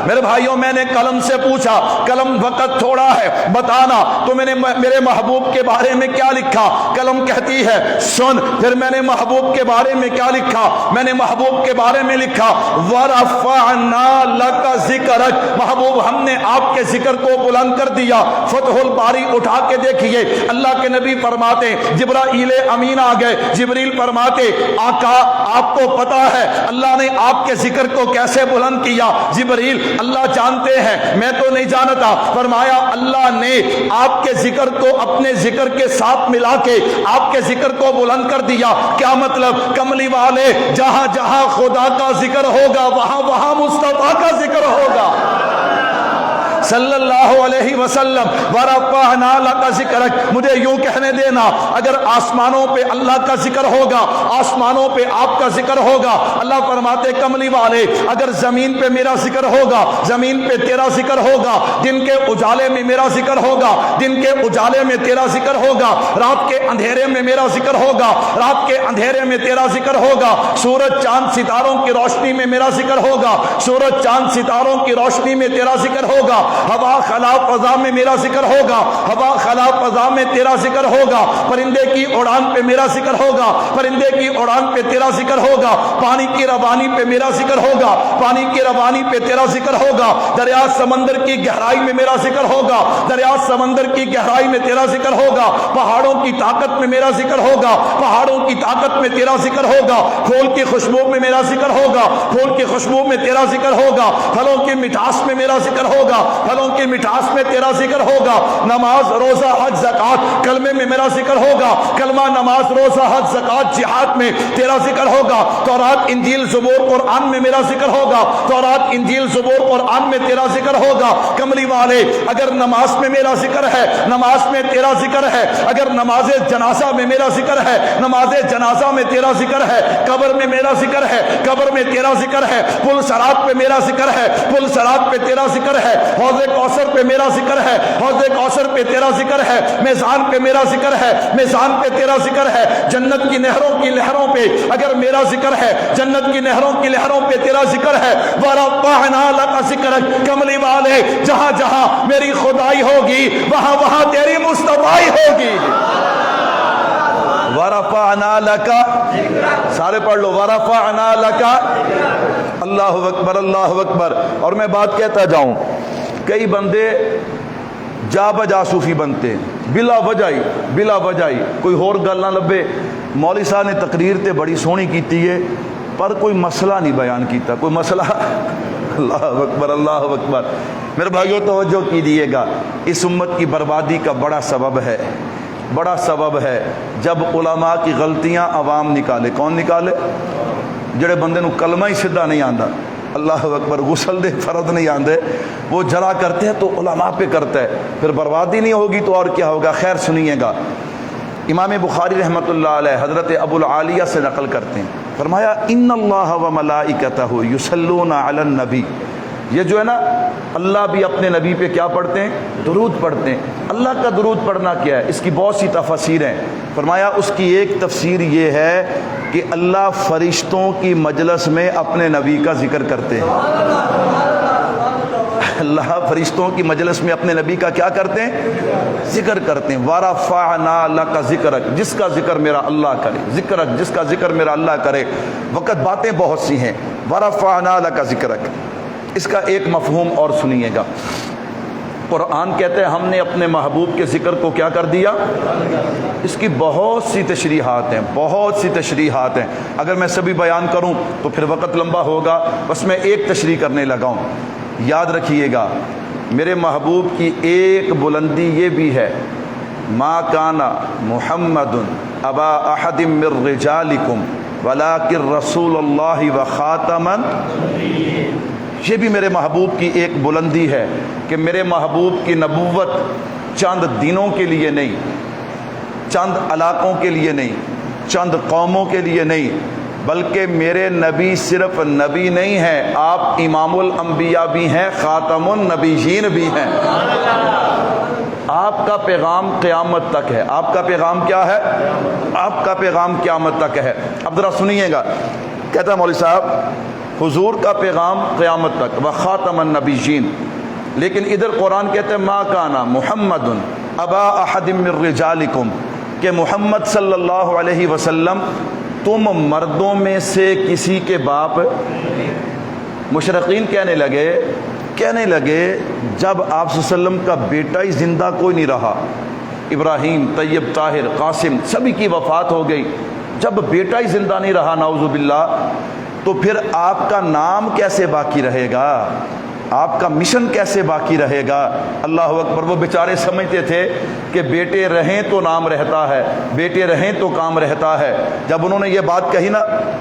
میرے بھائیوں میں نے قلم سے پوچھا قلم وقت تھوڑا ہے بتانا تو میں نے میرے محبوب کے بارے میں کیا لکھا۔ قلم کہتی ہے سن، پھر میں نے محبوب کے بارے میں کیا لکھا۔ میں نے محبوب کے بارے میں لکھا وَرَفَعْنَا لَكَ ذِكْرَكَ، محبوب ہم نے آپ کے ذکر کو بلند کر دیا۔ فتح الباری اٹھا کے دیکھیے، اللہ کے نبی فرماتے جبرائیل امین آ گئے، جبریل فرماتے آقا آپ کو پتا ہے اللہ نے آپ کے ذکر کو کیسے بلند کیا۔ جبریل اللہ جانتے ہیں، میں تو نہیں جانتا۔ فرمایا اللہ نے آپ کے ذکر کو اپنے ذکر کے ساتھ ملا کے آپ کے ذکر کو بلند کر دیا۔ کیا مطلب؟ کملی والے جہاں جہاں خدا کا ذکر ہوگا وہاں وہاں مصطفیٰ کا ذکر ہوگا صلی اللہ علیہ وسلم۔ ورفعنا لک ذکرک، مجھے یوں کہنے دینا اگر آسمانوں پہ اللہ کا ذکر ہوگا، آسمانوں پہ آپ کا ذکر ہوگا، اللہ فرماتے کملی والے اگر زمین پہ میرا ذکر ہوگا، زمین پہ تیرا ذکر ہوگا، دن کے اجالے میں میرا ذکر ہوگا، دن کے اجالے میں تیرا ذکر ہوگا، رات کے اندھیرے میں میرا ذکر ہوگا، رات کے اندھیرے میں تیرا ذکر ہوگا، سورج چاند ستاروں کی روشنی میں میرا ذکر ہوگا، سورج چاند ستاروں کی روشنی میں تیرا ذکر ہوگا، ہوا خلا فضا میں میرا ذکر ہوگا، ہوا خلا فضا میں تیرا ذکر ہوگا، پرندے کی اڑان پہ میرا ذکر ہوگا، پرندے کی اڑان پہ تیرا ذکر ہوگا، پانی کی روانی پہ میرا ذکر ہوگا، پانی کی روانی پہ تیرا ذکر ہوگا، دریا سمندر کی گہرائی میں میرا ذکر ہوگا، دریا سمندر کی گہرائی میں تیرا ذکر ہوگا، پہاڑوں کی طاقت میں میرا ذکر ہوگا، پہاڑوں کی طاقت میں تیرا ذکر ہوگا، پھول کی خوشبو میں میرا ذکر ہوگا، پھول کی خوشبو میں تیرا ذکر ہوگا، پھلوں کی مٹھاس میں میرا ذکر ہوگا، پھلوں کی مٹھاس میں تیرا ذکر ہوگا، نماز روزہ حج زکات کلمے میں میرا ذکر ہوگا، کلمہ نماز روزہ حج زکات جہاد میں تیرا ذکر ہوگا، تورات انجیل زبور قرآن میں میرا ذکر ہوگا، تورات انجیل زبور قرآن میں تیرا ذکر ہوگا۔ کملی والے اگر نماز میں میرا ذکر ہے، نماز میں تیرا ذکر ہے، اگر نماز جنازہ میں میرا ذکر ہے، نماز جنازہ میں تیرا ذکر ہے، قبر میں میرا ذکر ہے، قبر میں تیرا ذکر ہے، پل صراط پہ میرا ذکر ہے، پل صراط پہ تیرا ذکر ہے، حوض کوثر پہ میرا ذکر ہے، حوض کوثر پہ تیرا ذکر ہے، میزان پہ میرا ذکر ہے، میزان پہ تیرا ذکر ہے، جنت کی نہروں کی لہروں پہ اگر میرا ذکر ہے، جنت کی نہروں کی لہروں پہ تیرا ذکر ہے۔ ورفعنا لک ذکرک، کملی والے جہاں جہاں میری خدائی ہوگی وہاں وہاں تیری مصطفائی ہوگی۔ ورفعنا لک، سارے پڑھ لو ورفعنا لک، اللہ اکبر اللہ اکبر۔ اور میں بات کہتا جاؤں، کئی بندے جا بجا صوفی بنتے ہیں بلا وجہ ہی کوئی اور گل نہ لبے۔ مولوی صاحب نے تقریر تے بڑی سونی کیتی ہے پر کوئی مسئلہ نہیں بیان کیتا، کوئی مسئلہ اللہ اکبر اللہ اکبر۔ میرے بھائیوں توجہ کیجیے گا، اس امت کی بربادی کا بڑا سبب ہے جب علماء کی غلطیاں عوام نکالے۔ کون نکالے؟ جڑے بندے نو کلمہ ہی سیدھا نہیں آندا، اللہ اکبر، غسل دے فرض نہیں آندے، وہ جرا کرتے ہیں تو علماء پہ کرتا ہے، پھر بربادی نہیں ہوگی تو اور کیا ہوگا۔ خیر سنیے گا، امام بخاری رحمۃ اللہ علیہ حضرت ابو العالیہ سے نقل کرتے ہیں، فرمایا ان اللہ و ملائکتہ یصلون علی النبی، یہ جو ہے نا اللہ بھی اپنے نبی پہ کیا پڑھتے ہیں؟ درود پڑھتے ہیں۔ اللہ کا درود پڑھنا کیا ہے؟ اس کی بہت سی تفسیر ہیں۔ فرمایا اس کی ایک تفسیر یہ ہے کہ اللہ فرشتوں کی مجلس میں اپنے نبی کا ذکر کرتے ہیں۔ اللہ فرشتوں کی مجلس میں اپنے نبی کا کیا کرتے ہیں؟ ذکر کرتے ہیں۔ وَرَفَعْنَا لَكَ ذِكْرَكَ، جس کا ذکر میرا اللہ کرے، ذکرک، جس کا ذکر میرا اللہ کرے۔ وقت باتیں بہت سی ہیں۔ وَرَفَعْنَا لَكَ ذِكْرَكَ، اس کا ایک مفہوم اور سنیے گا۔ قرآن کہتے ہیں ہم نے اپنے محبوب کے ذکر کو کیا کر دیا؟ اس کی بہت سی تشریحات ہیں، بہت سی تشریحات ہیں۔ اگر میں سبھی بیان کروں تو پھر وقت لمبا ہوگا، بس میں ایک تشریح کرنے لگا ہوں۔ یاد رکھیے گا میرے محبوب کی ایک بلندی یہ بھی ہے، ما کان محمد ابا احد من رجالکم ولکن رسول اللہ وخاتم، یہ بھی میرے محبوب کی ایک بلندی ہے کہ میرے محبوب کی نبوت چند دنوں کے لیے نہیں، چند علاقوں کے لیے نہیں، چند قوموں کے لیے نہیں، بلکہ میرے نبی صرف نبی نہیں ہیں، آپ امام الانبیاء بھی ہیں، خاتم النبیین بھی ہیں۔ آپ کا پیغام قیامت تک ہے۔ آپ کا پیغام کیا ہے؟ آپ کا پیغام قیامت تک ہے۔ اب ذرا سنیے گا، کہتا ہے مولوی صاحب حضور کا پیغام قیامت تک، وخاتم النبیین، لیکن ادھر قرآن کہتے ہیں ما کانا محمد ابا احد من رجالکم، کہ محمد صلی اللہ علیہ وسلم تم مردوں میں سے کسی کے باپ۔ مشرقین کہنے لگے جب آپ صلی اللہ علیہ وسلم کا بیٹا ہی زندہ کوئی نہیں رہا، ابراہیم، طیب، طاہر، قاسم سبھی کی وفات ہو گئی، جب بیٹا ہی زندہ نہیں رہا نعوذ باللہ، تو پھر آپ کا نام کیسے باقی رہے گا؟ آپ کا مشن کیسے باقی رہے گا؟ اللہ اکبر۔ وہ بیچارے سمجھتے تھے کہ بیٹے رہیں تو نام رہتا ہے، بیٹے رہیں تو کام رہتا ہے۔ جب انہوں نے یہ بات کہی نا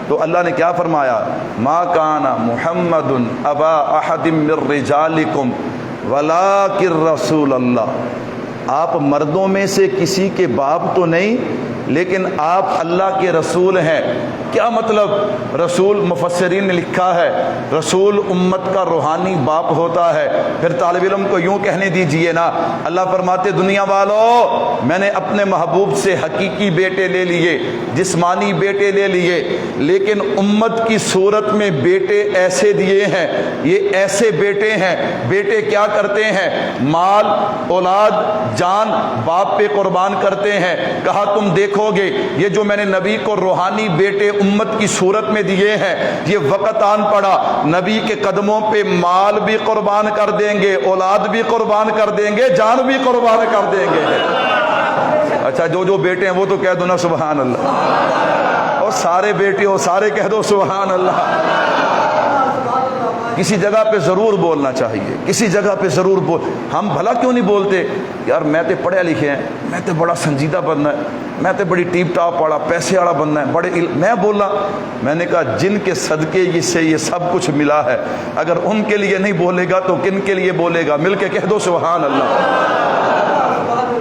تو اللہ نے کیا فرمایا؟ ما کان محمد ابا احد من رجالکم ولکن رسول اللہ، آپ مردوں میں سے کسی کے باپ تو نہیں لیکن آپ اللہ کے رسول ہیں۔ کیا مطلب؟ رسول مفسرین نے لکھا ہے رسول امت کا روحانی باپ ہوتا ہے۔ پھر طالب علم کو یوں کہنے دیجئے نا، اللہ فرماتے دنیا والو میں نے اپنے محبوب سے حقیقی بیٹے لے لیے، جسمانی بیٹے لے لیے، لیکن امت کی صورت میں بیٹے ایسے دیے ہیں، یہ ایسے بیٹے ہیں۔ بیٹے کیا کرتے ہیں؟ مال، اولاد، جان باپ پہ قربان کرتے ہیں۔ کہا تم دیکھو گے یہ جو میں نے نبی کو روحانی بیٹے امت کی صورت میں دیے ہیں، یہ وقت آن پڑا نبی کے قدموں پہ مال بھی قربان کر دیں گے، اولاد بھی قربان کر دیں گے، جان بھی قربان کر دیں گے۔ اچھا جو بیٹے ہیں وہ تو کہہ دو نا سبحان اللہ، اور سارے بیٹے ہو سارے کہہ دو سبحان اللہ۔ کسی جگہ پہ ضرور بولنا چاہیے، کسی جگہ پہ ضرور ہم بھلا کیوں نہیں بولتے یار میں تے پڑھے لکھے ہیں، میں تے بڑا سنجیدہ بندہ ہے، میں تے بڑی ٹیپ ٹاپ پڑھا پیسے والا بندہ ہے، بڑے میں بولا، میں نے کہا جن کے صدقے سے یہ سب کچھ ملا ہے اگر ان کے لیے نہیں بولے گا تو کن کے لیے بولے گا؟ مل کے کہہ دو سبحان اللہ۔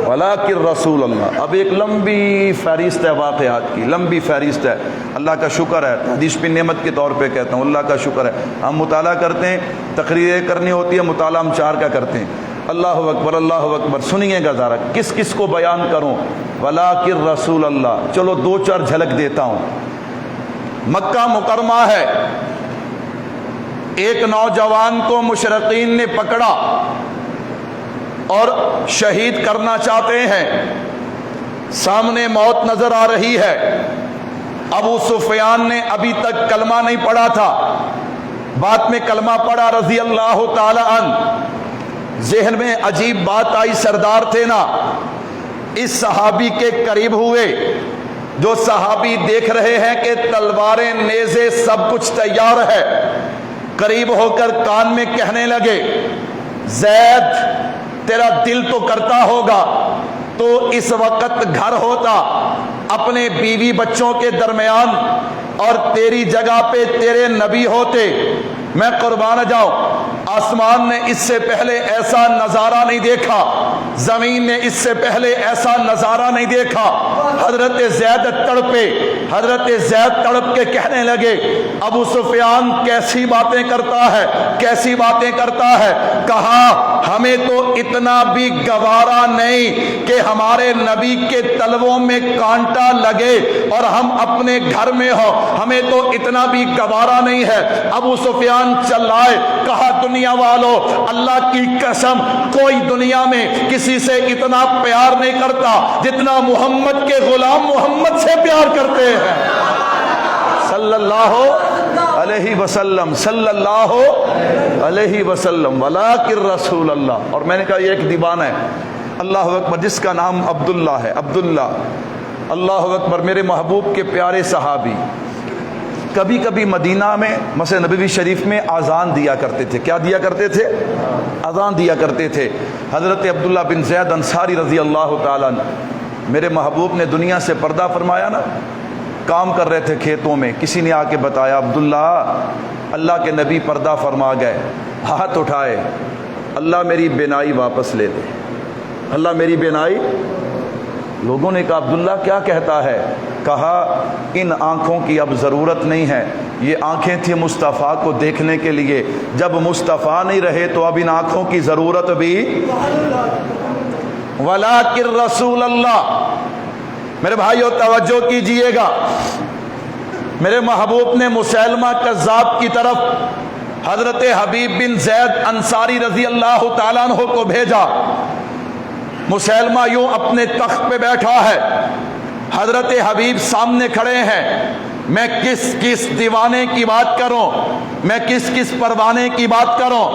ولیکن رسول اللہ۔ اب ایک لمبی فہرست ہے واقعات کی، لمبی فہرست ہے۔ اللہ کا شکر ہے، حدیث پہ نعمت کے طور پہ کہتا ہوں، اللہ کا شکر ہے ہم مطالعہ کرتے ہیں، تقریریں کرنی ہوتی ہے، مطالعہ ہم 4 کا کرتے ہیں۔ اللہ اکبر، اللہ اکبر۔ سنیے گا ذرا کس کس کو بیان کروں؟ ولیکن رسول اللہ۔ چلو 2-4 جھلک دیتا ہوں۔ مکہ مکرمہ ہے، ایک نوجوان کو مشرقین نے پکڑا اور شہید کرنا چاہتے ہیں، سامنے موت نظر آ رہی ہے۔ ابو سفیان نے ابھی تک کلمہ نہیں پڑھا تھا، بعد میں کلمہ پڑھا رضی اللہ تعالی عنہ۔ ذہن میں عجیب بات آئی، سردار تھے نا، اس صحابی کے قریب ہوئے، جو صحابی دیکھ رہے ہیں کہ تلواریں، نیزے سب کچھ تیار ہے، قریب ہو کر کان میں کہنے لگے زید تیرا دل تو کرتا ہوگا تو اس وقت گھر ہوتا اپنے بیوی بچوں کے درمیان اور تیری جگہ پہ تیرے نبی ہوتے، میں قربان جاؤں آسمان نے اس سے پہلے ایسا نظارہ نہیں دیکھا، زمین نے اس سے پہلے ایسا نظارہ نہیں دیکھا حضرت زید تڑپے، حضرت زید تڑپ کے کہنے لگے ابو سفیان کیسی باتیں کرتا ہے، کیسی باتیں کرتا ہے۔ کہا ہمیں تو اتنا بھی گوارا نہیں کہ ہمارے نبی کے تلووں میں کانٹا لگے اور ہم اپنے گھر میں ہو، ہمیں تو اتنا بھی گوارا نہیں ہے۔ ابو سفیان چلائے، کہا دنیا والوں اللہ کی قسم کوئی دنیا میں کسی سے اتنا پیار نہیں کرتا جتنا محمد کے غلام محمد سے پیار کرتے ہیں صلی اللہ علیہ وسلم، صلی اللہ علیہ وسلم، ولیکن رسول اللہ۔ اور میں نے کہا یہ ایک دیوانہ ہے، اللہ اکبر، جس کا نام عبداللہ ہے، عبداللہ، اللہ اکبر، میرے محبوب کے پیارے صحابی، کبھی کبھی مدینہ میں مسجد نبوی شریف میں اذان دیا کرتے تھے۔ کیا دیا کرتے تھے؟ اذان دیا کرتے تھے۔ حضرت عبداللہ بن زید انصاری رضی اللہ تعالیٰ عنہ، میرے محبوب نے دنیا سے پردہ فرمایا نا، کام کر رہے تھے کھیتوں میں، کسی نے آ کے بتایا عبداللہ اللہ کے نبی پردہ فرما گئے، ہاتھ اٹھائے، اللہ میری بینائی واپس لے دے، اللہ میری بینائی۔ لوگوں نے کہا عبداللہ کیا کہتا ہے؟ کہا ان آنکھوں کی اب ضرورت نہیں ہے، یہ آنکھیں تھیں مصطفیٰ کو دیکھنے کے لیے، جب مصطفیٰ نہیں رہے تو اب ان آنکھوں کی ضرورت بھی۔ ولیکن رسول اللہ، میرے بھائیو توجہ کیجئے گا، میرے محبوب نے مسیلمہ کذاب کی طرف حضرت حبیب بن زید انصاری رضی اللہ تعالیٰ عنہ کو بھیجا۔ مسیلمہ یوں اپنے تخت پہ بیٹھا ہے، حضرت حبیب سامنے کھڑے ہیں، میں کس دیوانے کی بات کروں، میں کس پروانے کی بات کروں؟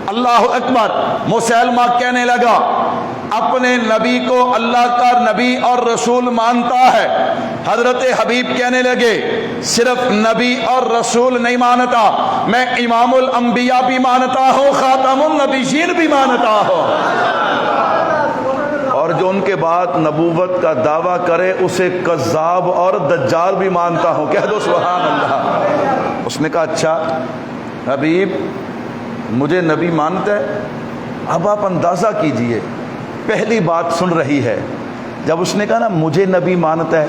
اللہ اکبر۔ مسیلمہ کہنے لگا اپنے نبی کو اللہ کا نبی اور رسول مانتا ہے۔ حضرت حبیب کہنے لگے صرف نبی اور رسول نہیں مانتا، میں امام الانبیاء بھی مانتا ہوں، خاتم النبیین بھی مانتا ہوں، اور جو ان کے بعد نبوت کا دعویٰ کرے اسے کذاب اور دجال بھی مانتا ہوں، کہہ دو سبحان اللہ۔ اس نے کہا اچھا حبیب مجھے نبی مانتا ہے؟ اب آپ اندازہ کیجئے، پہلی بات سن رہی ہے، جب اس نے کہا نا مجھے نبی مانتا ہے،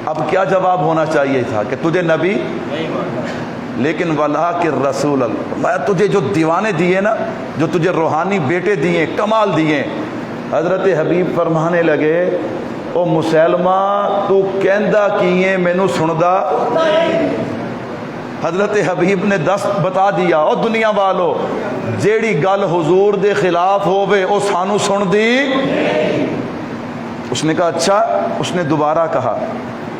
اب کیا جواب ہونا چاہیے تھا کہ تجھے نبی نہیں مانتا، لیکن ولیکن رسول اللہ، میں تجھے جو دیوانے دیے نا، جو تجھے روحانی بیٹے دیے، کمال دیے۔ حضرت حبیب فرمانے لگے او مسیلمہ تو کہندا کیے مینوں سندا؟ حضرت حبیب نے دست بتا دیا، او دنیا والو جیڑی گل حضور دے خلاف ہووے او سانو سن دی۔ اس نے کہا اچھا، اس نے دوبارہ کہا،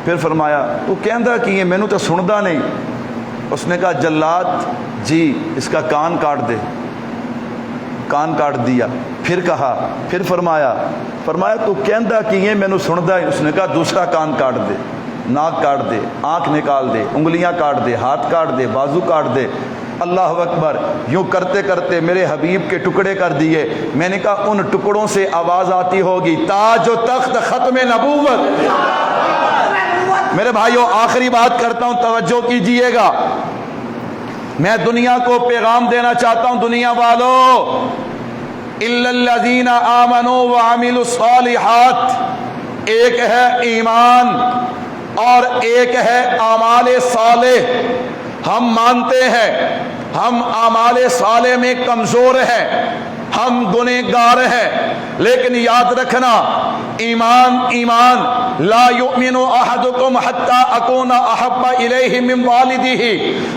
پھر فرمایا تو کہندا کیے مینوں تو سندا نہیں۔ اس نے کہا جلاد جی اس کا کان کاٹ دے، کان کاٹ دیا۔ پھر کہا، پھر فرمایا تو کہندا کیے مینوں سندا ہے۔ اس نے کہا دوسرا کان کاٹ دے، ناک کاٹ دے، آنکھ نکال دے، انگلیاں کاٹ دے، ہاتھ کاٹ دے، بازو کاٹ دے۔ اللہ اکبر، یوں کرتے کرتے میرے حبیب کے ٹکڑے کر دیے۔ میں نے کہا ان ٹکڑوں سے آواز آتی ہوگی تاج و تخت ختم نبوت۔ میرے بھائیوں آخری بات کرتا ہوں، توجہ کیجئے گا، میں دنیا کو پیغام دینا چاہتا ہوں، دنیا والو اِلَّا الَّذِينَ آمَنُوا وَعَمِلُوا الصَّالِحَاتِ، ایک ہے ایمان اور ایک ہے اعمال صالح۔ ہم مانتے ہیں ہم اعمال صالح میں کمزور ہیں، ہم گنہگار ہیں، لیکن یاد رکھنا ایمان لا یؤمن احدکم حتی اکون احب الیہ من والدہ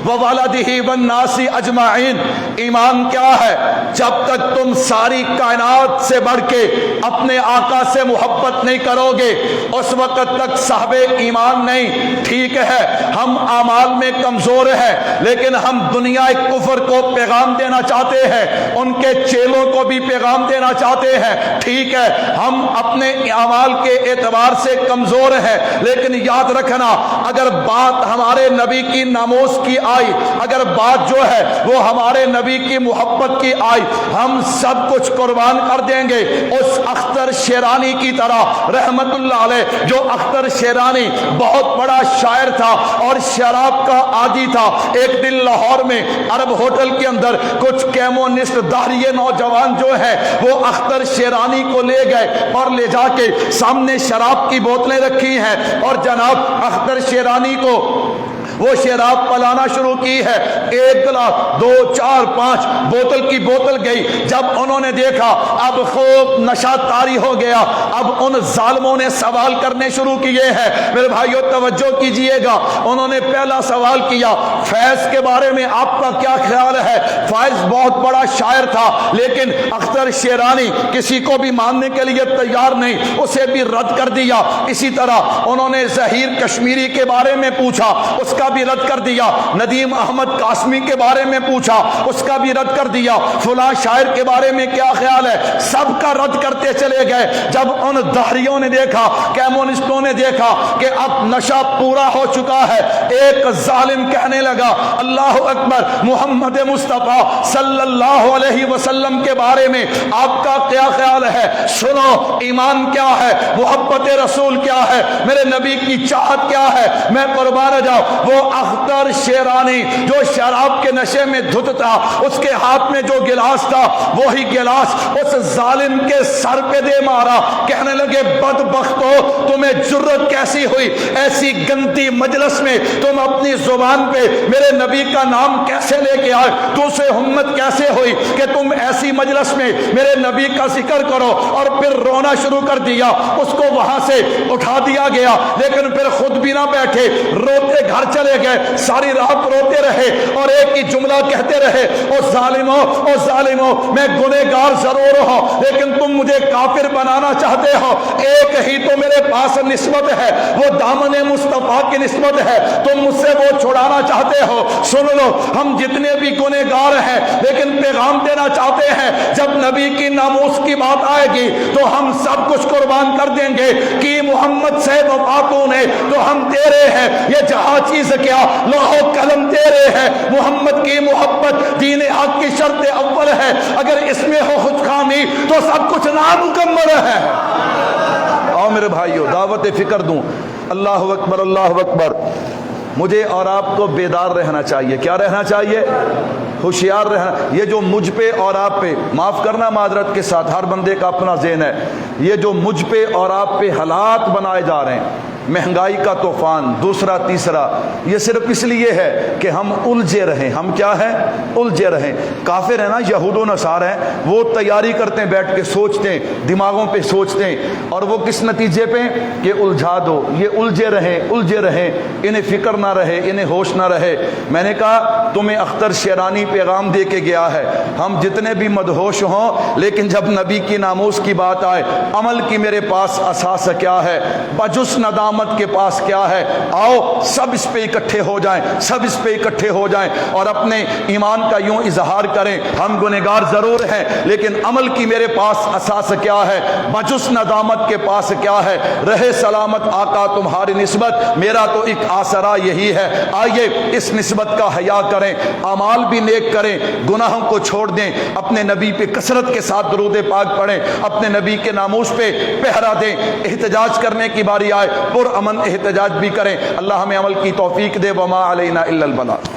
وولدہ والناس اجمعین۔ ایمان کیا ہے؟ جب تک تم ساری کائنات سے بڑھ کے اپنے آقا سے محبت نہیں کرو گے اس وقت تک صاحب ایمان نہیں۔ ٹھیک ہے ہم اعمال میں کمزور ہیں، لیکن ہم دنیا کفر کو پیغام دینا چاہتے ہیں، ان کے چیلوں کو بھی پیغام دینا چاہتے ہیں۔ ٹھیک ہے ہم اپنے اعمال کے اعتبار سے کمزور ہیں، لیکن یاد رکھنا اگر بات ہمارے نبی کی ناموس کی آئی، اگر بات جو ہے وہ ہمارے نبی کی محبت کی آئی، ہم سب کچھ قربان کر دیں گے۔ اس اختر شیرانی کی طرح رحمت اللہ علیہ، جو اختر شیرانی بہت بڑا شاعر تھا اور شراب کا عادی تھا، ایک دن لاہور میں عرب ہوٹل کے اندر کچھ کیمونسٹ داہریے نوجوان نوجوان جو ہے وہ اختر شیرانی کو لے گئے اور لے جا کے سامنے شراب کی بوتلیں رکھی ہیں اور جناب اختر شیرانی کو وہ شراب پلانا شروع کی ہے. 1 گلاس 2 4 5 بوتل کی بوتل گئی. جب انہوں نے دیکھا اب خوب نشہ طاری ہو گیا, اب ان ظالموں نے سوال کرنے شروع کیے ہیں. میرے بھائیو توجہ کیجئے گا, انہوں نے پہلا سوال کیا فیض کے بارے میں آپ کا کیا خیال ہے؟ فیض بہت بڑا شاعر تھا لیکن اختر شیرانی کسی کو بھی ماننے کے لیے تیار نہیں, اسے بھی رد کر دیا. اسی طرح انہوں نے ظہیر کشمیری کے بارے میں پوچھا, اس کا بھی رد کر دیا. ندیم احمد قاسمی کے بارے میں پوچھا, اس کا بھی رد کر دیا. فلاں شاعر کے بارے میں کیا خیال ہے؟ سب کا رد کرتے چلے گئے. جب ان دہریوں نے دیکھا, کمیونسٹوں نے دیکھا کہ اب نشہ پورا ہو چکا ہے, ایک ظالم کہنے لگا اللہ اکبر, محمد مصطفیٰ صلی اللہ علیہ وسلم کے بارے میں آپ کا کیا خیال ہے؟ سنو, ایمان کیا ہے, محبت رسول کیا ہے, میرے نبی کی چاہت کیا ہے؟ میں قربان جاؤں, وہ اختر شیرانی جو شراب کے نشے میں دھت تھا, اس کے ہاتھ میں جو گلاس تھا وہی گلاس اس ظالم کے سر پہ دے مارا. کہنے لگے بدبختو, تمہیں جرت کیسی ہوئی ایسی گندی مجلس میں تم اپنی زبان پہ میرے نبی کا نام کیسے لے کے آئے؟ تو سے ہمت کیسے ہوئی کہ تم ایسی مجلس میں میرے نبی کا ذکر کرو؟ اور پھر رونا شروع کر دیا. اس کو وہاں سے اٹھا دیا گیا لیکن پھر خود بھی نہ بیٹھے, روتے گھر چلے گئے. ساری رات روتے رہے اور ایک ہی جملہ کہتے رہے, او ظالموں, او ظالموں, میں گنہگار ضرور ہوں لیکن تم مجھے کافر بنانا چاہتے ہو. ایک ہی تو میرے پاس نسبت ہے, وہ دامن مصطفیٰ کی نسبت ہے, تم مجھ سے وہ چھڑانا چاہتے ہو. سن لو, ہم جتنے بھی گنہگار ہیں لیکن پیغام دینا چاہتے ہیں, جب نبی کی ناموس کی بات آئے گی تو ہم سب کچھ قربان کر دیں گے. کہ محمد سے وفا تو نے تو ہم تیرے ہیں, یہ جہاں چیز کیا لوح قلم تیرے ہے. محمد کی محبت دین حق کی شرط اول ہے, اگر اس میں ہو خود خامی تو سب کچھ نامکمل ہے. آؤ میرے بھائیو دعوت فکر دوں. اللہ اکبر, اللہ اکبر. مجھے اور آپ کو بیدار رہنا چاہیے. کیا رہنا چاہیے؟ ہوشیار رہنا. یہ جو مجھ پہ اور آپ پہ, معاف کرنا معذرت کے ساتھ, ہر بندے کا اپنا ذہن ہے, یہ جو مجھ پہ اور آپ پہ حالات بنائے جا رہے ہیں, مہنگائی کا طوفان, دوسرا تیسرا, یہ صرف اس لیے ہے کہ ہم الجھے رہیں. ہم کیا ہیں؟ الجھے رہیں. کافر ہیں نا, یہود و نصارہ ہیں, وہ تیاری کرتے ہیں, بیٹھ کے سوچتے ہیں, دماغوں پہ سوچتے ہیں, اور وہ کس نتیجے پہ کہ الجھا دو. یہ الجھے رہیں, الجھے رہیں, انہیں فکر نہ رہے, انہیں ہوش نہ رہے. میں نے کہا تمہیں اختر شیرانی پیغام دے کے گیا ہے, ہم جتنے بھی مدہوش ہوں لیکن جب نبی کی ناموس کی بات آئے, عمل کی میرے پاس اساس کیا ہے, بجس ندامت کے پاس کیا ہے, آؤ سب اس پہ اکٹھے ہو جائیں, سب اس پہ اکٹھے ہو جائیں اور اپنے ایمان کا یوں اظہار کریں. ہم گنہگار ضرور ہیں لیکن عمل کی میرے پاس اساس کیا ہے, بجس ندامت کے پاس کیا ہے, رہے سلامت آقا تمہاری نسبت, میرا تو ایک آسرا یہی ہے. آئیے اس نسبت کا حیا کریں, اعمال بھی نیک کریں, گناہوں کو چھوڑ دیں, اپنے نبی پہ کثرت کے ساتھ درود پاک پڑھیں, اپنے نبی کے ناموس پہ پہرا دیں. احتجاج کرنے کی باری آئے پر امن احتجاج بھی کریں. اللہ ہمیں عمل کی توفیق دے. وما علینا الا البلاغ.